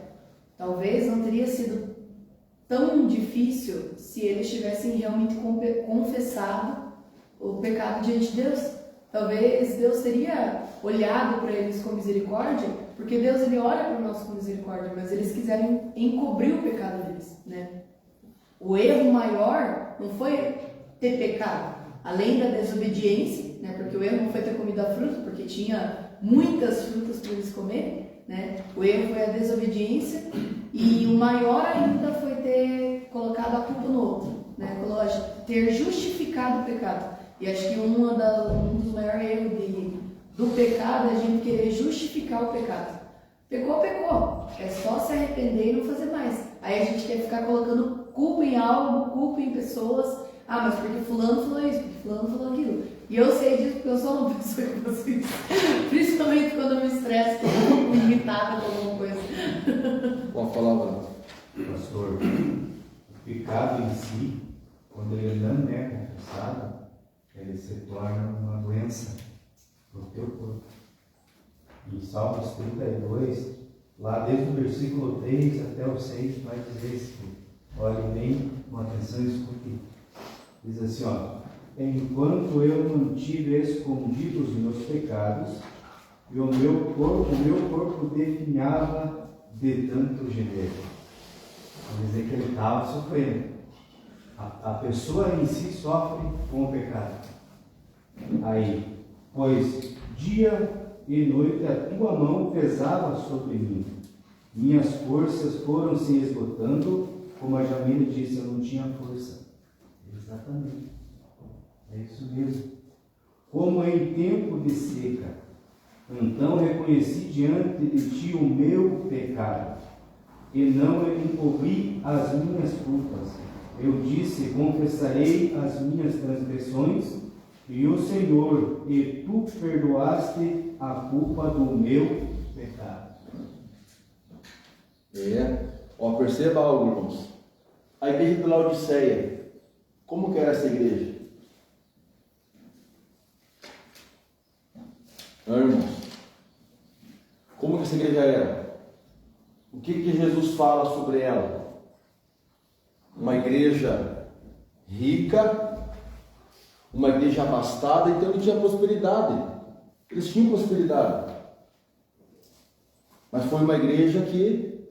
Talvez não teria sido tão difícil se eles tivessem realmente confessado o pecado diante de Deus. Talvez Deus teria olhado para eles com misericórdia, porque Deus ele olha para nós com misericórdia, mas eles quiserem encobrir o pecado deles, né? O erro maior não foi ter pecado, além da desobediência, né? Porque o erro não foi ter comido a fruta, porque tinha muitas frutas para eles comerem, né? O erro foi a desobediência, e o maior ainda foi ter colocado a culpa no outro, né? Ter justificado o pecado. E acho que um dos maiores erros do pecado é a gente querer justificar o pecado. Pecou. É só se arrepender e não fazer mais. Aí a gente quer ficar colocando culpa em algo, culpa em pessoas. Ah, mas porque fulano falou isso, porque fulano falou aquilo. E eu sei disso porque eu sou uma pessoa que faço isso. Principalmente quando eu me estresso, quando eu fico irritada com alguma coisa. Pode falar, Pastor, o pecado em si, quando ele não é confessado, ele se torna uma doença para o teu corpo. Em Salmos 32, lá desde o versículo 3 até o 6, vai dizer isso. Olhe bem com atenção e escute. Diz assim, ó: enquanto eu mantive escondidos os meus pecados, e o meu corpo definhava de tanto gemer. Quer dizer que ele estava sofrendo. A pessoa em si sofre com o pecado. Aí, pois dia e noite a tua mão pesava sobre mim. Minhas forças foram se esgotando, como a Jamile disse, eu não tinha força. Exatamente. É isso mesmo. Como em tempo de seca. Então reconheci diante de ti o meu pecado, e não encobri as minhas culpas. Eu disse, confessarei as minhas transgressões, e o Senhor, e tu perdoaste a culpa do meu pecado. Perceba algo, irmãos. A igreja de Laodiceia, como que era essa igreja? Irmãos, como que essa igreja era? O que Jesus fala sobre ela? Uma igreja rica, uma igreja abastada, então ele tinha prosperidade. Eles tinham prosperidade. Mas foi uma igreja que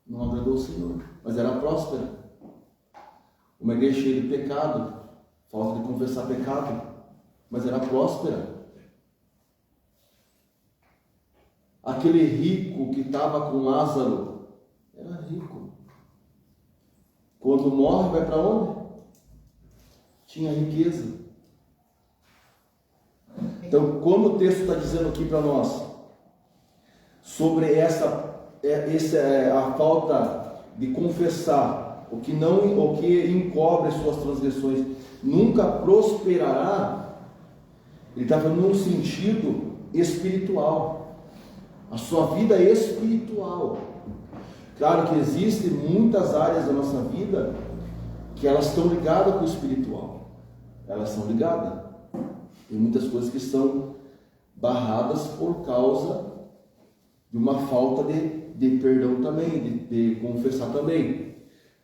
não agradou o Senhor, mas era próspera. Uma igreja cheia de pecado, falta de confessar pecado, mas era próspera. Aquele rico que estava com Lázaro era rico. Quando morre, vai para onde? Tinha riqueza. Então, quando o texto está dizendo aqui para nós sobre a falta de confessar, o que encobre suas transgressões nunca prosperará, ele está falando num sentido espiritual. A sua vida é espiritual. Claro que existem muitas áreas da nossa vida que elas estão ligadas com o espiritual. Elas são ligadas. Tem muitas coisas que são barradas por causa de uma falta de perdão também, de confessar também.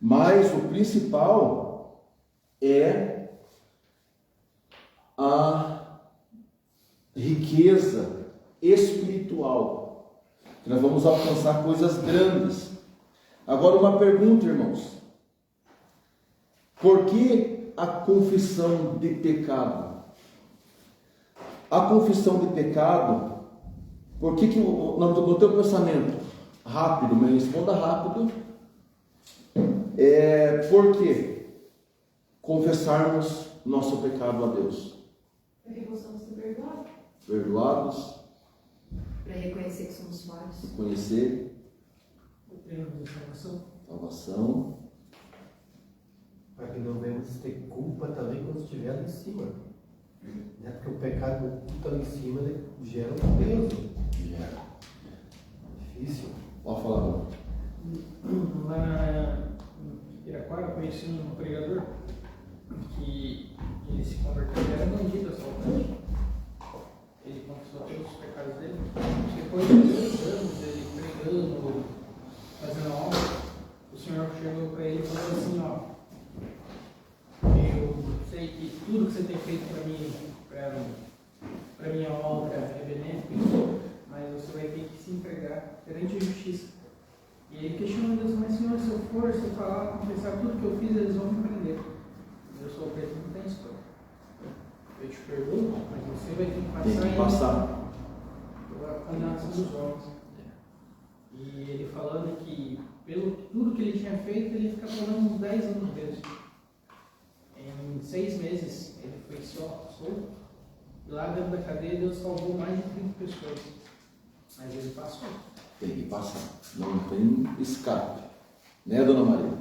Mas o principal é a riqueza espiritual, que nós vamos alcançar coisas grandes. Agora uma pergunta, irmãos: por que a confissão de pecado? A confissão de pecado, por que no teu pensamento, rápido, me responda rápido, por que confessarmos nosso pecado a Deus? Para que possamos ser perdoados. Perdoados. Para reconhecer que somos falhos. Conhecer. Salvação. Para que não venhamos ter culpa também quando estiver lá em cima. Né? Porque o pecado oculto lá em cima, ele gera um peso. Gera. Difícil. Pode falar, não. Lá em Piraquara, eu conheci um pregador que ele se converteu, ele era bandido, assaltante. Ele confessou todos os pecados dele. Depois de 2 anos ele pregando, fazendo aula, o Senhor chegou para ele e falou assim: ó, eu sei que tudo que você tem feito para mim, para minha obra é benéfico, mas você vai ter que se entregar perante a justiça. E ele questionou Deus: mas Senhor, se eu for, se eu falar, confessar tudo que eu fiz, eles vão me prender. Eu sou preto, não tem escolha. Eu te perdoo, mas você vai ter que passar. Tem que passar a condenação dos homens. E ele falando que, pelo tudo que ele tinha feito, ele fica pagando uns 10 anos preso. Em 6 meses, ele foi solto. E lá dentro da cadeia, Deus salvou mais de 30 pessoas. Mas ele passou. Tem que passar. Não tem escape. Né, Dona Maria?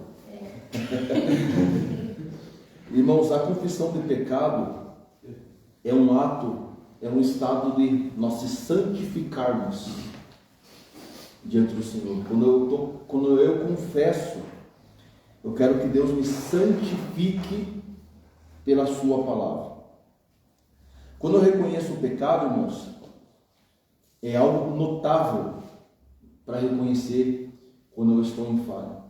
Irmãos, a confissão de pecado é um ato, é um estado de nós se santificarmos diante do Senhor. Quando eu confesso, eu quero que Deus me santifique pela sua palavra. Quando eu reconheço o pecado, irmãos, é algo notável para reconhecer quando eu estou em falha.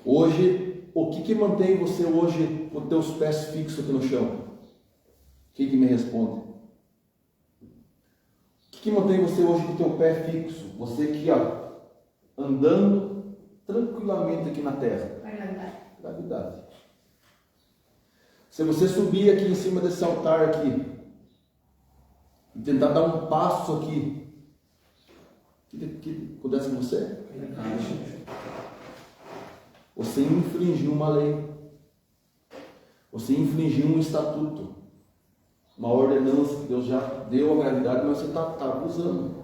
Hoje, o que mantém você hoje com os teus pés fixos aqui no chão? O que me responde? O que mantém você hoje com o teu pé fixo? Você aqui, ó, andando tranquilamente aqui na terra. Gravidade. Se você subir aqui em cima desse altar aqui e tentar dar um passo aqui, o que acontece com você? Você infringiu uma lei. Você infringiu um estatuto, uma ordenança que Deus já deu a gravidade, mas você está abusando.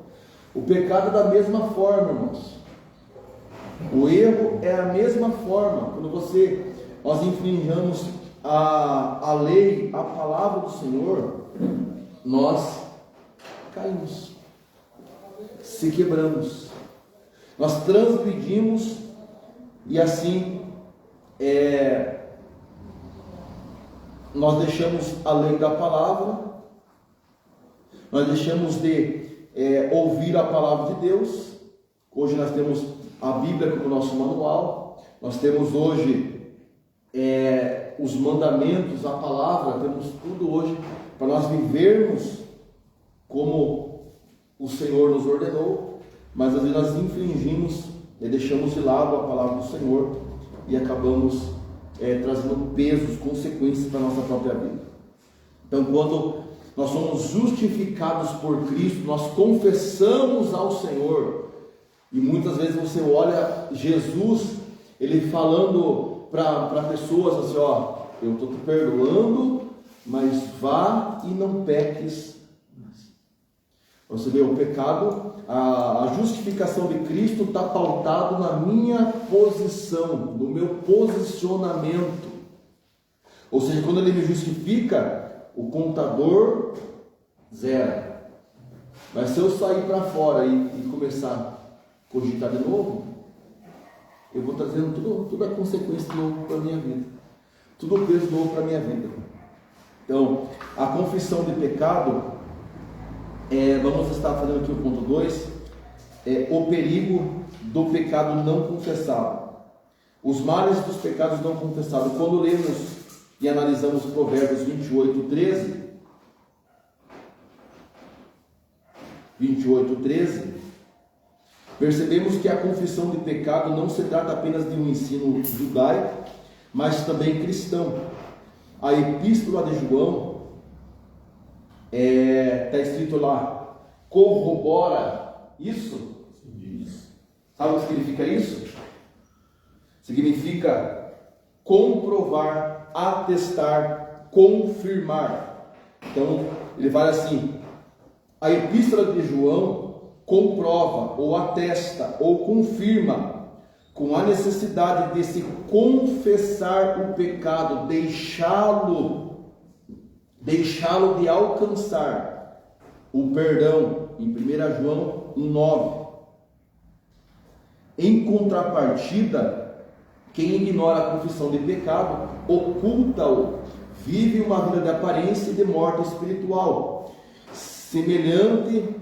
O pecado é da mesma forma, irmãos. O erro é a mesma forma. Quando nós infringimos a lei, a palavra do Senhor, nós caímos, se quebramos, nós transgredimos e assim nós deixamos a lei da palavra, nós deixamos de ouvir a palavra de Deus. Hoje nós temos a Bíblia como nosso manual, nós temos hoje os mandamentos, a palavra, temos tudo hoje para nós vivermos como o Senhor nos ordenou, mas às vezes nós infringimos e deixamos de lado a palavra do Senhor e acabamos trazendo pesos, consequências para a nossa própria vida. Então, quando nós somos justificados por Cristo, nós confessamos ao Senhor, e muitas vezes você olha Jesus, ele falando para pessoas assim: ó, eu estou te perdoando, mas vá e não peques. Você vê, o pecado, a justificação de Cristo está pautado na minha posição, no meu posicionamento. Ou seja, quando Ele me justifica, o contador zera. Mas se eu sair para fora e começar a cogitar de novo, eu vou trazendo toda a consequência de novo para a minha vida. Tudo o peso novo para a minha vida. Então, a confissão de pecado, vamos estar fazendo aqui o ponto 2, o perigo do pecado não confessado. Os males dos pecados não confessados. Quando lemos e analisamos Provérbios 28:13, percebemos que a confissão de pecado não se trata apenas de um ensino judaico, mas também cristão. A epístola de João, está escrito lá, corrobora isso. Sabe o que significa isso? Significa comprovar, atestar, confirmar. Então, ele fala assim, a epístola de João comprova, ou atesta, ou confirma, com a necessidade de se confessar o pecado, deixá-lo de alcançar o perdão, em 1 João 1,9. Em contrapartida, quem ignora a confissão de pecado, oculta-o, vive uma vida de aparência e de morte espiritual, semelhante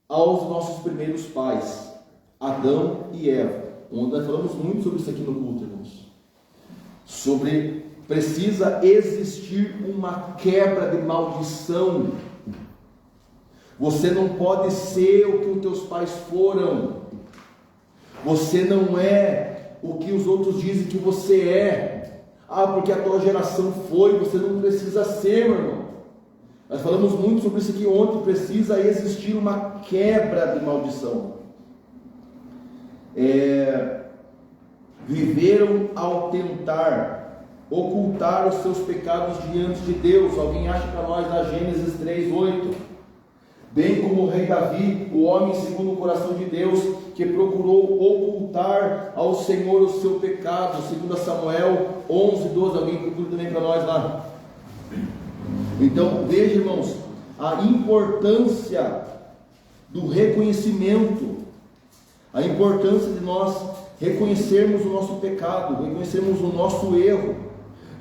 aos nossos primeiros pais, Adão e Eva, onde nós falamos muito sobre isso aqui no culto, irmãos. Precisa existir uma quebra de maldição. Você não pode ser o que os teus pais foram. Você não é o que os outros dizem que você é. Porque a tua geração foi, você não precisa ser, meu irmão. Nós falamos muito sobre isso aqui ontem. Precisa existir uma quebra de maldição. Viveram ao tentar ocultar os seus pecados diante de Deus. Alguém acha para nós na Gênesis 3:8? Bem como o rei Davi, o homem segundo o coração de Deus, que procurou ocultar ao Senhor o seu pecado, segundo Samuel 11:12. Alguém procura também para nós lá. Então, veja, irmãos, a importância do reconhecimento, a importância de nós reconhecermos o nosso pecado, reconhecermos o nosso erro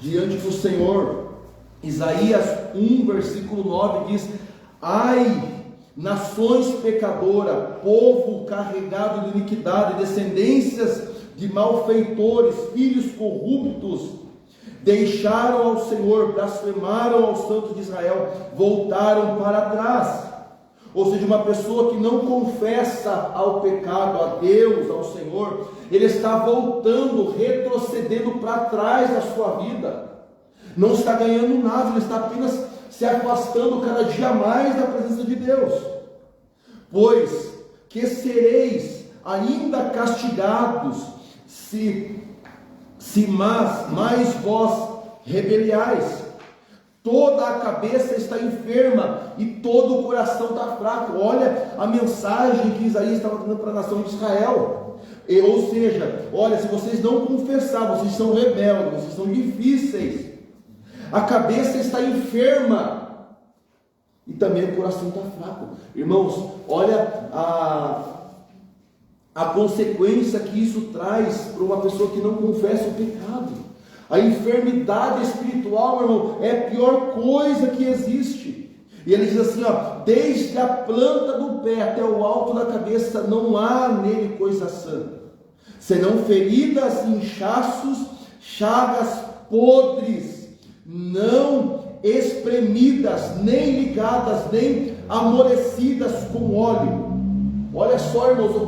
diante do Senhor. Isaías 1, versículo 9 diz: ai, nações pecadoras, povo carregado de iniquidade, descendências de malfeitores, filhos corruptos, deixaram ao Senhor, blasfemaram ao Santo de Israel, voltaram para trás. Ou seja, uma pessoa que não confessa ao pecado, a Deus, ao Senhor, ele está voltando, retrocedendo para trás da sua vida, não está ganhando nada, ele está apenas se afastando cada dia mais da presença de Deus. Pois que sereis ainda castigados, se mais vós rebeliais. Toda a cabeça está enferma e todo o coração está fraco. Olha a mensagem que Isaías estava dando para a nação de Israel. Ou seja, olha, se vocês não confessar, vocês são rebeldes, vocês são difíceis. A cabeça está enferma e também o coração está fraco. Irmãos, olha a consequência que isso traz para uma pessoa que não confessa o pecado. A enfermidade espiritual, meu irmão, é a pior coisa que existe. E ele diz assim, desde a planta do pé até o alto da cabeça, não há nele coisa sã, senão feridas, inchaços, chagas podres, não espremidas, nem ligadas, nem amolecidas com óleo. Olha só, irmãos, o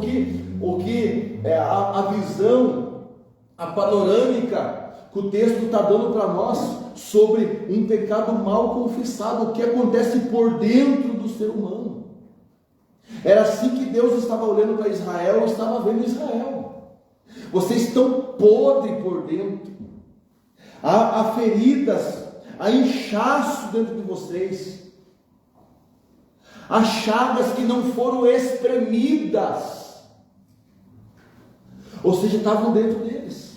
que é a visão, a panorâmica que o texto está dando para nós sobre um pecado mal confessado, o que acontece por dentro do ser humano. Era assim que Deus estava olhando para Israel e estava vendo Israel. Vocês estão podres por dentro. Há feridas, há inchaço dentro de vocês. Há chagas que não foram espremidas. Ou seja, estavam dentro deles.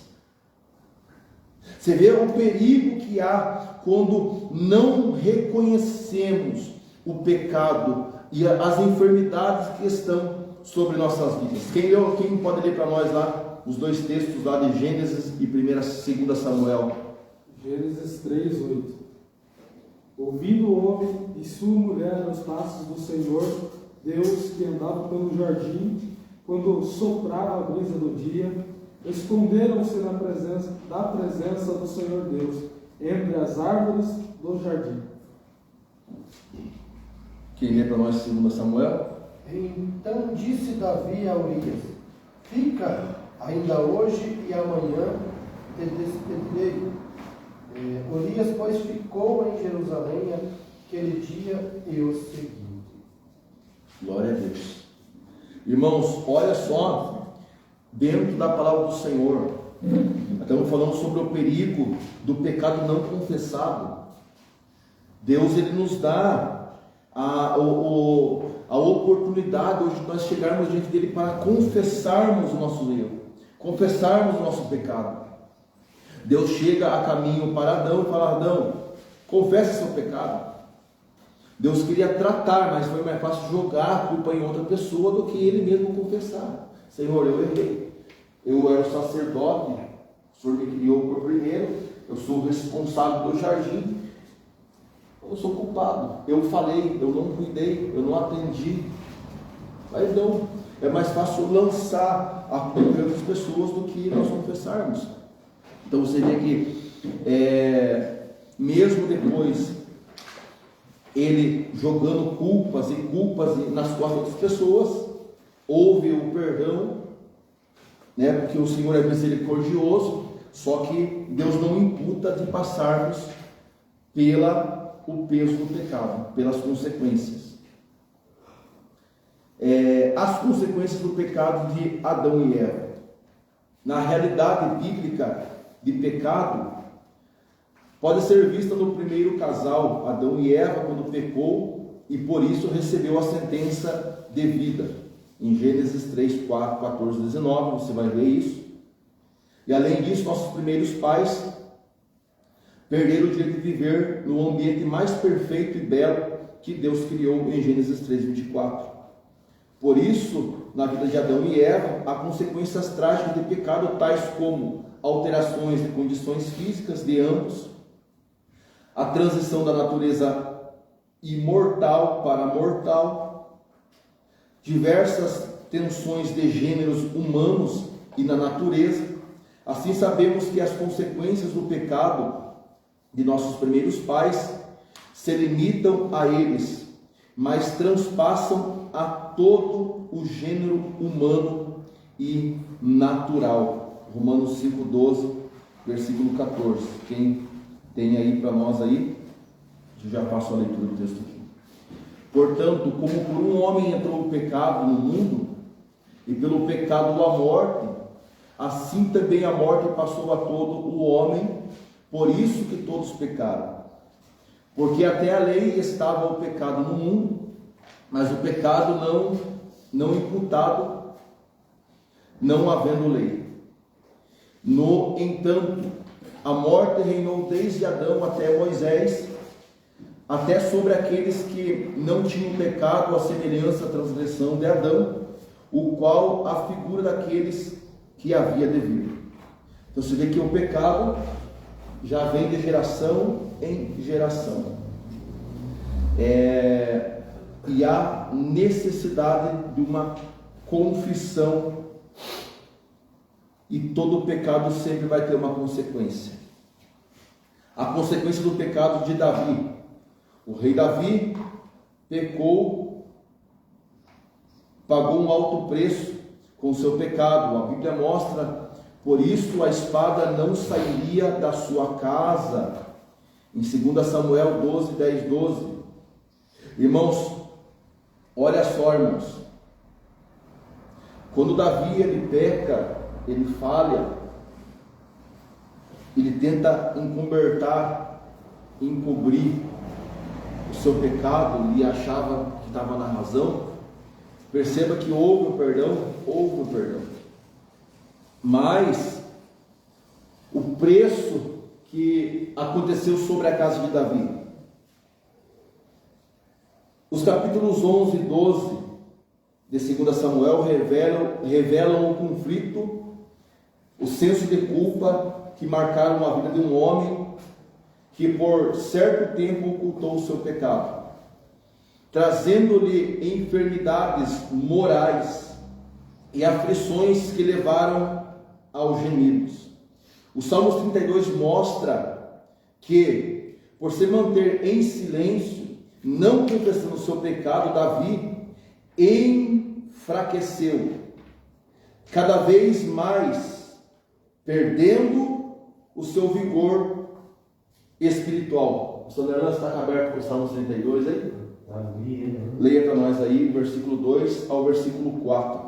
Você vê o perigo que há quando não reconhecemos o pecado e as enfermidades que estão sobre nossas vidas. Quem pode ler para nós lá os dois textos lá de Gênesis e 2 Samuel? Gênesis 3:8. Ouvindo o homem e sua mulher os passos do Senhor, Deus que andava pelo jardim, quando soprava a brisa do dia, esconderam-se da presença do Senhor Deus, entre as árvores do jardim. Quem lê para nós 2 Samuel? Então disse Davi a Urias: fica ainda hoje e amanhã te despedirei. Urias, pois, ficou em Jerusalém aquele dia e o seguinte. Glória a Deus. Irmãos, olha só, dentro da palavra do Senhor, estamos falando sobre o perigo do pecado não confessado. Deus, ele nos dá a oportunidade hoje de nós chegarmos diante dele para confessarmos o nosso erro, confessarmos o nosso pecado. Deus chega a caminho para Adão e fala: Adão, confessa seu pecado. Deus queria tratar, mas foi mais fácil jogar a culpa em outra pessoa do que ele mesmo confessar. Senhor, eu errei. Eu era o sacerdote, o Senhor me criou por primeiro, eu sou o responsável do jardim. Eu sou culpado. Eu falei, eu não cuidei, eu não atendi. Mas não, é mais fácil lançar a culpa em outras pessoas do que nós confessarmos. Então você vê que mesmo depois ele jogando culpas nas costas das pessoas, houve o perdão, né? Porque o Senhor é misericordioso, só que Deus não imputa de passarmos o peso do pecado, pelas consequências. As consequências do pecado de Adão e Eva. Na realidade bíblica de pecado, pode ser vista no primeiro casal, Adão e Eva, quando pecou e por isso recebeu a sentença de vida. Em Gênesis 3, 4, 14, 19, você vai ver isso. E além disso, nossos primeiros pais perderam o direito de viver no ambiente mais perfeito e belo que Deus criou em Gênesis 3, 24. Por isso, na vida de Adão e Eva, há consequências trágicas de pecado, tais como alterações de condições físicas de ambos, a transição da natureza imortal para mortal, diversas tensões de gêneros humanos e na natureza. Assim sabemos que as consequências do pecado de nossos primeiros pais se limitam a eles, mas transpassam a todo o gênero humano e natural. Romanos 5,12, versículo 14. Quem tem aí para nós aí, eu já faço a leitura do texto aqui. Portanto, como por um homem entrou o pecado no mundo, e pelo pecado a morte, assim também a morte passou a todo o homem, por isso que todos pecaram. Porque até a lei estava o pecado no mundo, mas o pecado não imputado, não havendo lei. No entanto, a morte reinou desde Adão até Moisés, até sobre aqueles que não tinham pecado, a semelhança da transgressão de Adão, o qual a figura daqueles que havia de vir. Então você vê que o pecado já vem de geração em geração. E há necessidade de uma confissão, e todo pecado sempre vai ter uma consequência. A consequência do pecado de Davi. O rei Davi pecou, pagou um alto preço com o seu pecado. A Bíblia mostra: por isso a espada não sairia da sua casa. Em 2 Samuel 12, 10, 12. Irmãos, olha só, irmãos. Quando Davi ele peca, ele falha, ele tenta encobrir o seu pecado e achava que estava na razão. Perceba que houve o perdão, mas o preço que aconteceu sobre a casa de Davi. Os capítulos 11 e 12 de 2 Samuel revelam o conflito, o senso de culpa que marcaram a vida de um homem que por certo tempo ocultou o seu pecado, trazendo-lhe enfermidades morais e aflições que levaram aos gemidos. O Salmos 32 mostra que, por se manter em silêncio, não confessando o seu pecado, Davi enfraqueceu, cada vez mais perdendo o seu vigor espiritual. O Sandro está aberto com o Salmo 32 aí? Leia para nós aí, versículo 2 ao versículo 4.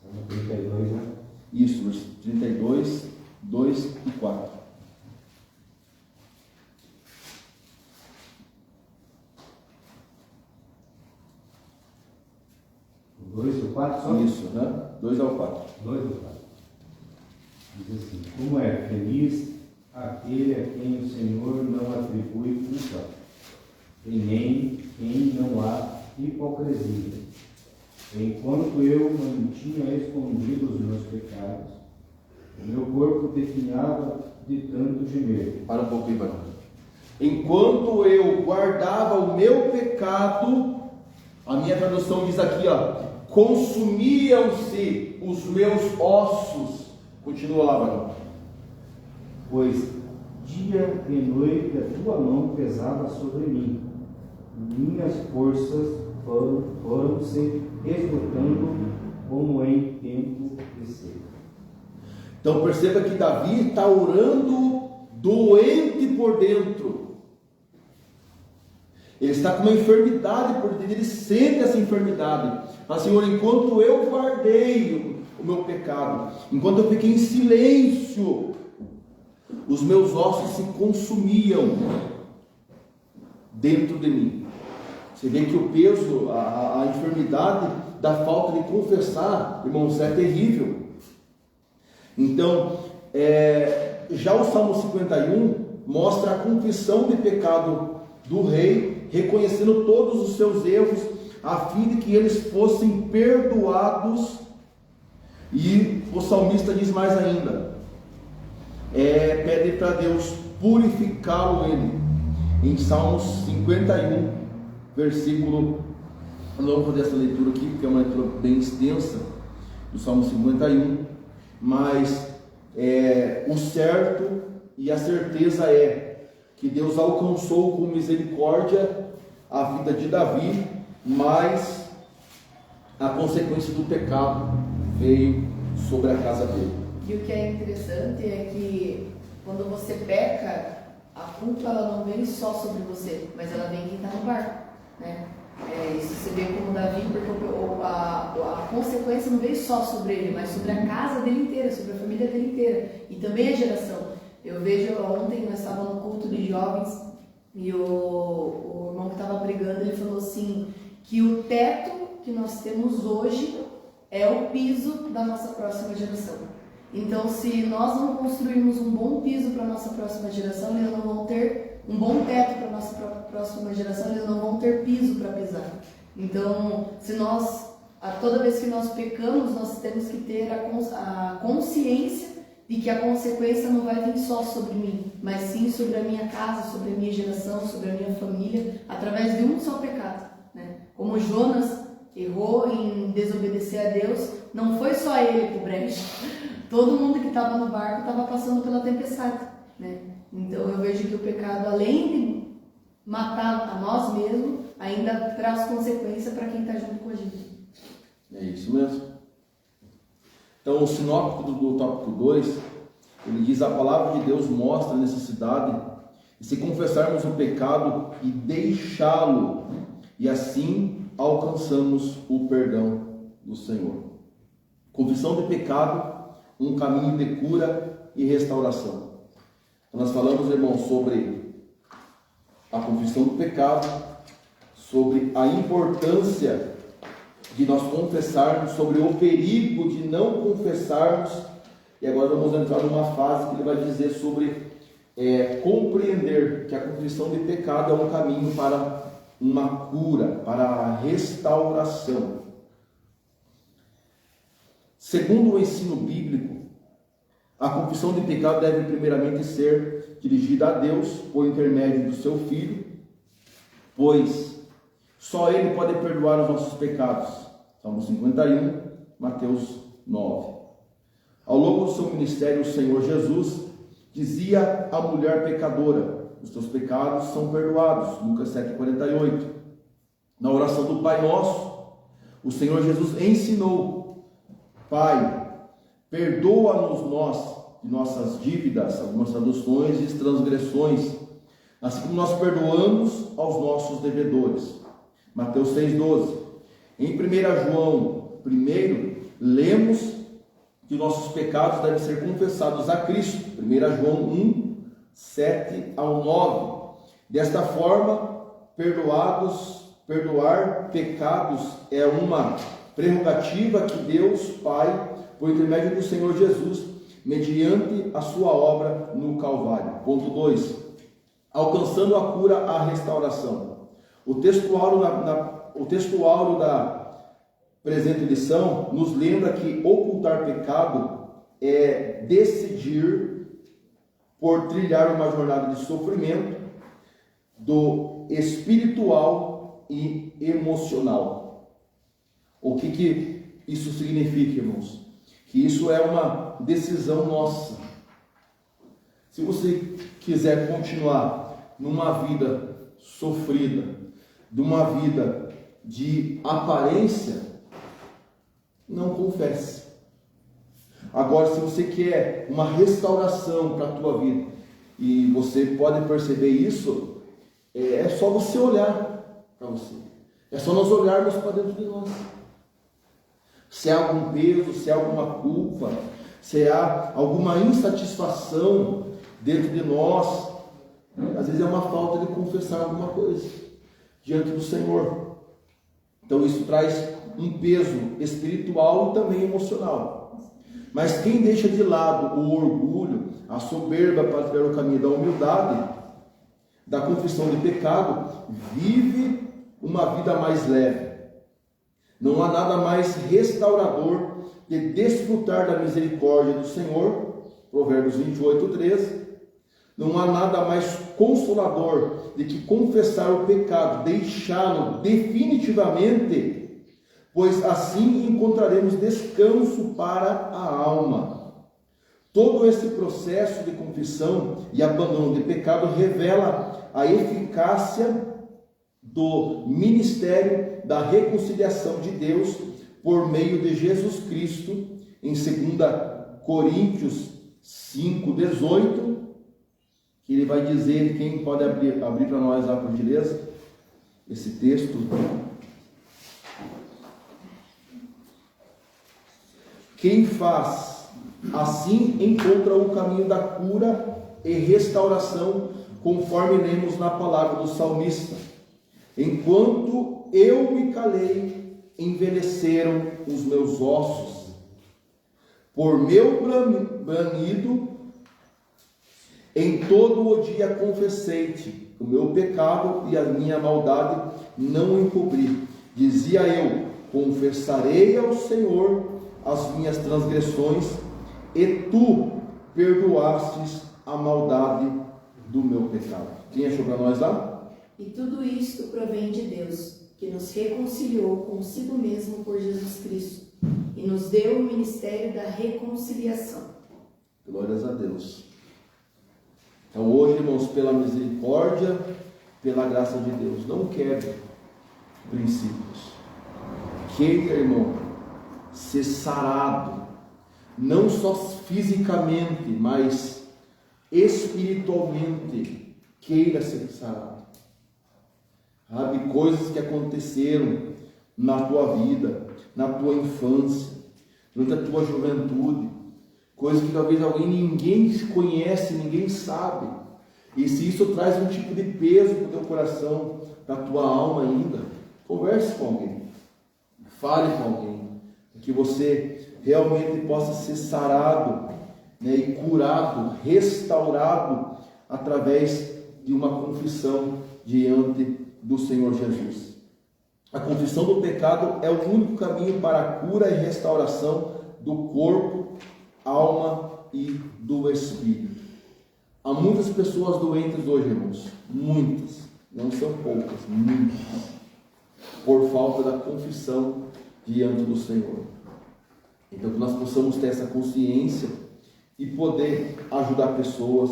Salmo 32, né? Isso, versículo 32, 2 e 4. O 2 e o 4 só? Isso, né? 2 ao 4. 2 ou 4. Diz assim: como é feliz aquele a quem o Senhor não atribui culpa, e nem quem não há hipocrisia. Enquanto eu mantinha escondidos os meus pecados, o meu corpo definhava de tanto gemer. Para um pouquinho, Barão. Enquanto eu guardava o meu pecado, a minha tradução diz aqui, ó, consumiam-se os meus ossos. Continua lá, Barão. Pois dia e noite a tua mão pesava sobre mim, minhas forças foram se esgotando como em tempo de seca. Então perceba que Davi está orando doente por dentro. Ele está com uma enfermidade por dentro, ele sente essa enfermidade. Mas, Senhor, enquanto eu guardei o meu pecado, enquanto eu fiquei em silêncio, os meus ossos se consumiam dentro de mim. Você vê que o peso, a enfermidade da falta de confessar, irmãos, é terrível. Então, já o Salmo 51 mostra a confissão de pecado do rei, reconhecendo todos os seus erros, a fim de que eles fossem perdoados. E o salmista diz mais ainda, pede para Deus purificá-lo ele, em Salmos 51, versículo, eu não vou fazer essa leitura aqui, porque é uma leitura bem extensa, do Salmo 51, mas o certo e a certeza é que Deus alcançou com misericórdia a vida de Davi, mas a consequência do pecado veio sobre a casa dele. E o que é interessante é que quando você peca, a culpa ela não vem só sobre você, mas ela vem quem está no barco, né? Isso você vê como Davi, porque a consequência não veio só sobre ele, mas sobre a casa dele inteira, sobre a família dele inteira, e também a geração. Eu vejo, ontem nós estávamos no culto de jovens, e o irmão que estava pregando, ele falou assim, que o teto que nós temos hoje é o piso da nossa próxima geração. Então, se nós não construirmos um bom piso para a nossa próxima geração, eles não vão ter um bom teto para a nossa próxima geração, eles não vão ter piso para pisar. Então, se nós, toda vez que nós pecamos, nós temos que ter a consciência de que a consequência não vai vir só sobre mim, mas sim sobre a minha casa, sobre a minha geração, sobre a minha família, através de um só pecado, né? Como Jonas errou em desobedecer a Deus, não foi só ele pro brejo. Todo mundo que estava no barco estava passando pela tempestade, né? Então eu vejo que o pecado, além de matar a nós mesmos, ainda traz consequência para quem está junto com a gente. É isso mesmo. Então o sinóptico do tópico 2, ele diz: a palavra de Deus mostra a necessidade de se confessarmos o pecado e deixá-lo, e assim alcançamos o perdão do Senhor. Confissão de pecado, um caminho de cura e restauração. Então, nós falamos, irmãos, sobre a confissão do pecado, sobre a importância de nós confessarmos, sobre o perigo de não confessarmos, e agora vamos entrar numa fase que ele vai dizer sobre compreender que a confissão de pecado é um caminho para uma cura, para a restauração. Segundo o ensino bíblico, a confissão de pecado deve primeiramente ser dirigida a Deus por intermédio do seu Filho, pois Só Ele pode perdoar os nossos pecados. Salmo 51, Mateus 9. Ao longo do seu ministério, o Senhor Jesus dizia à mulher pecadora: os teus pecados são perdoados. Lucas 7,48. Na oração do Pai Nosso, o Senhor Jesus ensinou: Pai, perdoa-nos nós de nossas dívidas, algumas traduções, e transgressões, assim como nós perdoamos aos nossos devedores. Mateus 6,12. Em 1 João 1, lemos que nossos pecados devem ser confessados a Cristo. 1 João 1, 7 ao 9. Desta forma, perdoar pecados é uma prerrogativa que Deus Pai, por intermédio do Senhor Jesus, mediante a sua obra no Calvário. Ponto 2. Alcançando a cura, a restauração. O texto áureo da presente lição nos lembra que ocultar pecado é decidir por trilhar uma jornada de sofrimento do espiritual e emocional. O que isso significa, irmãos? Que isso é uma decisão nossa. Se você quiser continuar numa vida sofrida, numa vida de aparência, não confesse. Agora, se você quer uma restauração para a tua vida, e você pode perceber isso, é só você olhar para você. É só nós olharmos para dentro de nós. Se há algum peso, se há alguma culpa, se há alguma insatisfação dentro de nós, às vezes é uma falta de confessar alguma coisa diante do Senhor. Então isso traz um peso espiritual e também emocional. Mas quem deixa de lado o orgulho, a soberba para trilhar o caminho da humildade, da confissão de pecado, vive uma vida mais leve. Não há nada mais restaurador de desfrutar da misericórdia do Senhor, Provérbios 28:13. Não há nada mais consolador de que confessar o pecado, deixá-lo definitivamente, pois assim encontraremos descanso para a alma. Todo esse processo de confissão e abandono de pecado revela a eficácia do ministério da reconciliação de Deus por meio de Jesus Cristo, em 2 Coríntios 5:18, que ele vai dizer, quem pode abrir para nós lá, por gentileza, esse texto. Quem faz assim encontra o caminho da cura e restauração, conforme lemos na palavra do salmista. Enquanto eu me calei, envelheceram os meus ossos. Por meu bramido, em todo o dia confessei-te o meu pecado e a minha maldade não encobri. Dizia eu: confessarei ao Senhor as minhas transgressões, e tu perdoastes a maldade do meu pecado. Quem achou para nós lá? E tudo isto provém de Deus, que nos reconciliou consigo mesmo por Jesus Cristo, e nos deu o ministério da reconciliação. Glórias a Deus. Então hoje, irmãos, pela misericórdia, pela graça de Deus, não quebre princípios. Queira, irmão, ser sarado, não só fisicamente, mas espiritualmente. Queira ser sarado. Sabe, coisas que aconteceram na tua vida, na tua infância, durante a tua juventude, coisas que talvez ninguém conhece, ninguém sabe. E se isso traz um tipo de peso para o teu coração, para a tua alma ainda, converse com alguém, fale com alguém, para que você realmente possa ser sarado, né, e curado, restaurado, através de uma confissão diante do Senhor Jesus. A confissão do pecado é o único caminho para a cura e restauração do corpo, alma e do espírito. Há muitas pessoas doentes hoje, irmãos, muitas, não são poucas, muitas. por falta da confissão diante do Senhor. Então que nós possamos ter essa consciência e poder ajudar pessoas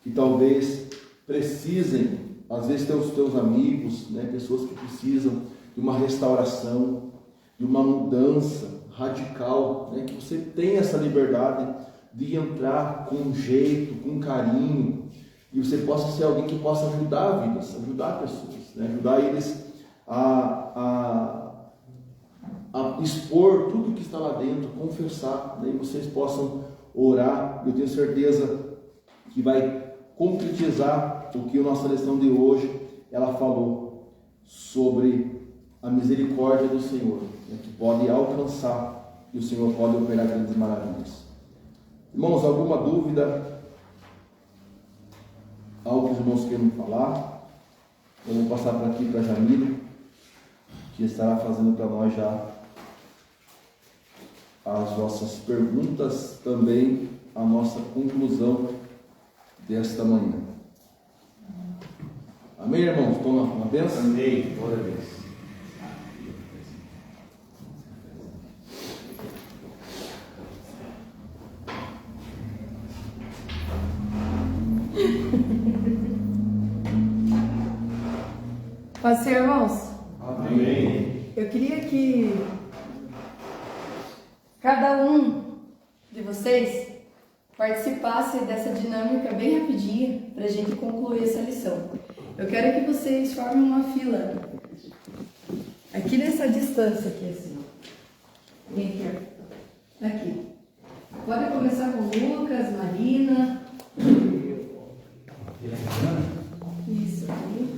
que talvez precisem, às vezes tem os teus amigos, né, pessoas que precisam de uma restauração, de uma mudança radical, né, que você tenha essa liberdade de entrar com jeito, com carinho, e você possa ser alguém que possa ajudar vidas, ajudar pessoas, né, ajudar eles a expor tudo que está lá dentro, confessar, né, e vocês possam orar. Eu tenho certeza que vai concretizar o que a nossa lição de hoje ela falou sobre a misericórdia do Senhor, né, que pode alcançar e o Senhor pode operar grandes maravilhas. Irmãos, alguma dúvida? Algo que os irmãos queiram falar? Eu vou passar para aqui para a Jamila, que estará fazendo para nós já as nossas perguntas, também a nossa conclusão desta manhã. Amém, irmãos? Toma uma bênção? Amém. Glória a Deus. Pode ser, irmãos? Amém. Eu queria que cada um de vocês participasse dessa dinâmica bem rapidinha para a gente concluir essa lição. Eu quero que vocês formem uma fila aqui nessa distância aqui assim. Quem quer? Aqui. Pode começar com Lucas, Marina. Isso aqui.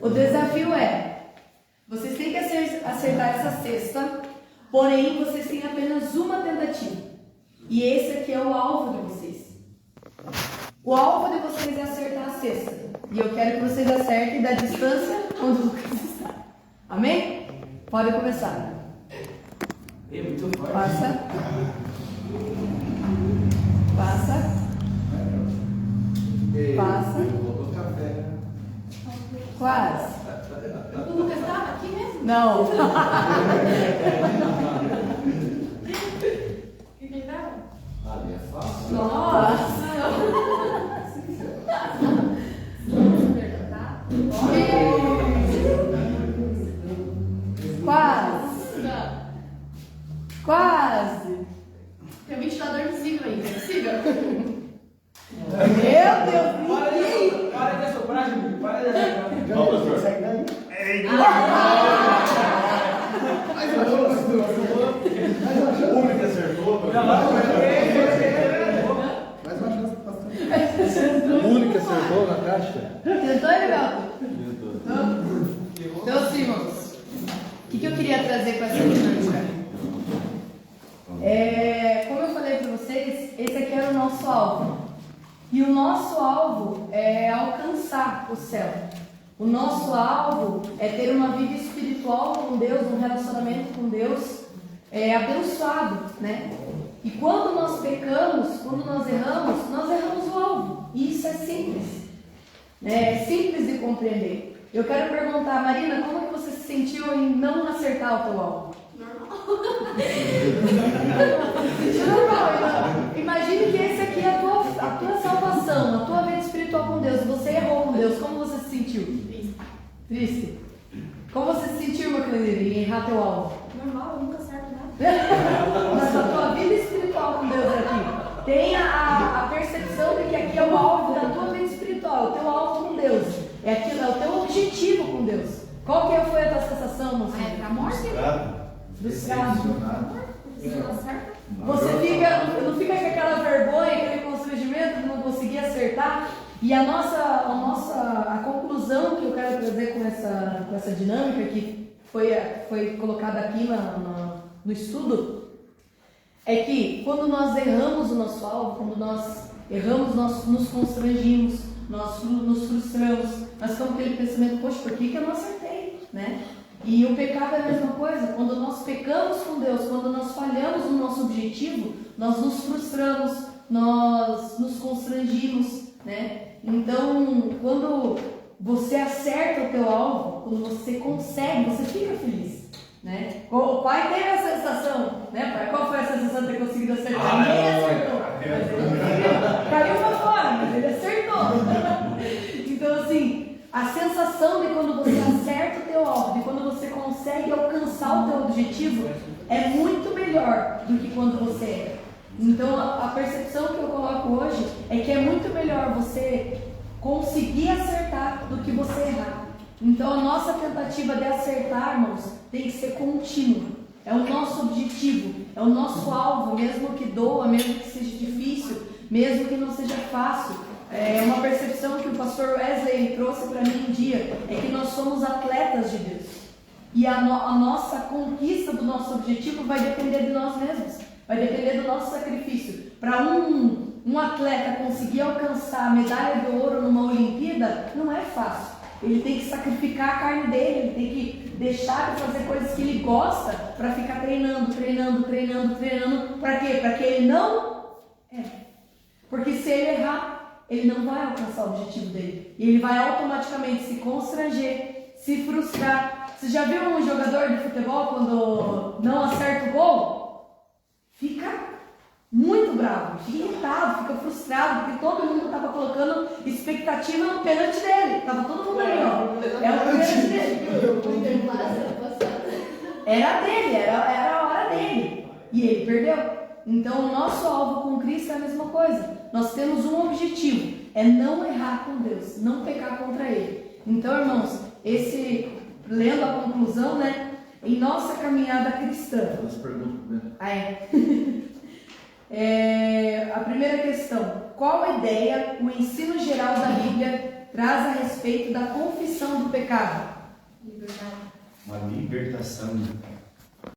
O desafio é, vocês têm que acertar essa cesta, porém vocês têm apenas uma tentativa. E esse aqui é o alvo de vocês. O alvo de vocês é acertar a cesta. E eu quero que vocês acertem da distância onde o Lucas está. Amém? Pode começar. Passa. Passa. Passa. Quase. O Lucas estava aqui mesmo? Não. O que ele estava? Ali é fácil. Nossa. Quase. Quase. Tem um ventilador invisível aí, é possível? Meu Deus. Para de assoprar, Júlio. Para de assoprar. Vamos, pastor. O único que acertou. O único que acertou na caixa? Tentou, legal? Então, Simons, o que eu queria trazer com essa dinâmica? Como eu falei para vocês, esse aqui era o nosso alvo. E o nosso alvo é alcançar o céu. O nosso alvo é ter uma vida espiritual com Deus, um relacionamento com Deus abençoado, né? E quando nós pecamos, quando nós erramos o alvo. E isso é simples. É simples de compreender. Eu quero perguntar, Marina, como que você se sentiu em não acertar o teu alvo? Normal. Normal. Imagine que esse aqui é a tua salvação, a tua vida espiritual com Deus. Você errou com Deus. Como você se sentiu? Triste. Como você se sentiu, meu querido, em errar teu alvo? Normal, eu nunca acerto nada. Mas a tua vida espiritual com Deus aqui. Tenha a percepção de que aqui é o alvo da tua vida espiritual, o teu alvo com Deus. É o teu objetivo com Deus. Qual que foi a tua sensação, mocinha? Pra morte? Frustrado. Se não acerta? Você não fica com aquela vergonha, aquele constrangimento de não conseguir acertar. E a conclusão que eu quero trazer com essa dinâmica que foi colocada aqui no estudo é que quando nós erramos o nosso alvo, quando nós erramos, nós nos constrangimos, nós nos frustramos, nós ficamos com aquele pensamento, poxa, por que eu não acertei, né? E o pecado é a mesma coisa. Quando nós pecamos com Deus, quando nós falhamos no nosso objetivo, nós nos frustramos, nós nos constrangimos, né? Então, quando você acerta o teu alvo, quando você consegue, você fica feliz, né? O pai teve a sensação, né, pai? Qual foi a sensação de ter conseguido acertar? Ninguém acertou. Caiu pra fora, mas ele acertou. Então, assim, a sensação de quando você acerta o teu alvo, de quando você consegue alcançar o teu objetivo, é muito melhor do que quando você erra. Então, a percepção que eu coloco hoje é que é muito melhor você conseguir acertar do que você errar. Então, a nossa tentativa de acertar, irmãos, tem que ser contínua. É o nosso objetivo, é o nosso alvo, mesmo que doa, mesmo que seja difícil, mesmo que não seja fácil. É uma percepção que o pastor Wesley trouxe para mim um dia, é que nós somos atletas de Deus. E a nossa conquista do nosso objetivo vai depender de nós mesmos, vai depender do nosso sacrifício. Para um atleta conseguir alcançar a medalha de ouro numa Olimpíada, não é fácil. Ele tem que sacrificar a carne dele, ele tem que deixar de fazer coisas que ele gosta para ficar treinando. Para quê? Para que ele não erre. Porque se ele errar, ele não vai alcançar o objetivo dele. E ele vai automaticamente se constranger, se frustrar. Você já viu um jogador de futebol quando não acerta o gol? Fica muito bravo, fica irritado, fica frustrado, porque todo mundo estava colocando expectativa no pênalti dele. Estava todo mundo ali, ó. É o pênalti dele. Era dele, era a hora dele. E ele perdeu. Então, o nosso alvo com Cristo é a mesma coisa. Nós temos um objetivo, é não errar com Deus, não pecar contra Ele. Então, irmãos, lendo a conclusão, né, em nossa caminhada cristã. A primeira questão, qual ideia o ensino geral da Bíblia traz a respeito da confissão do pecado? Uma libertação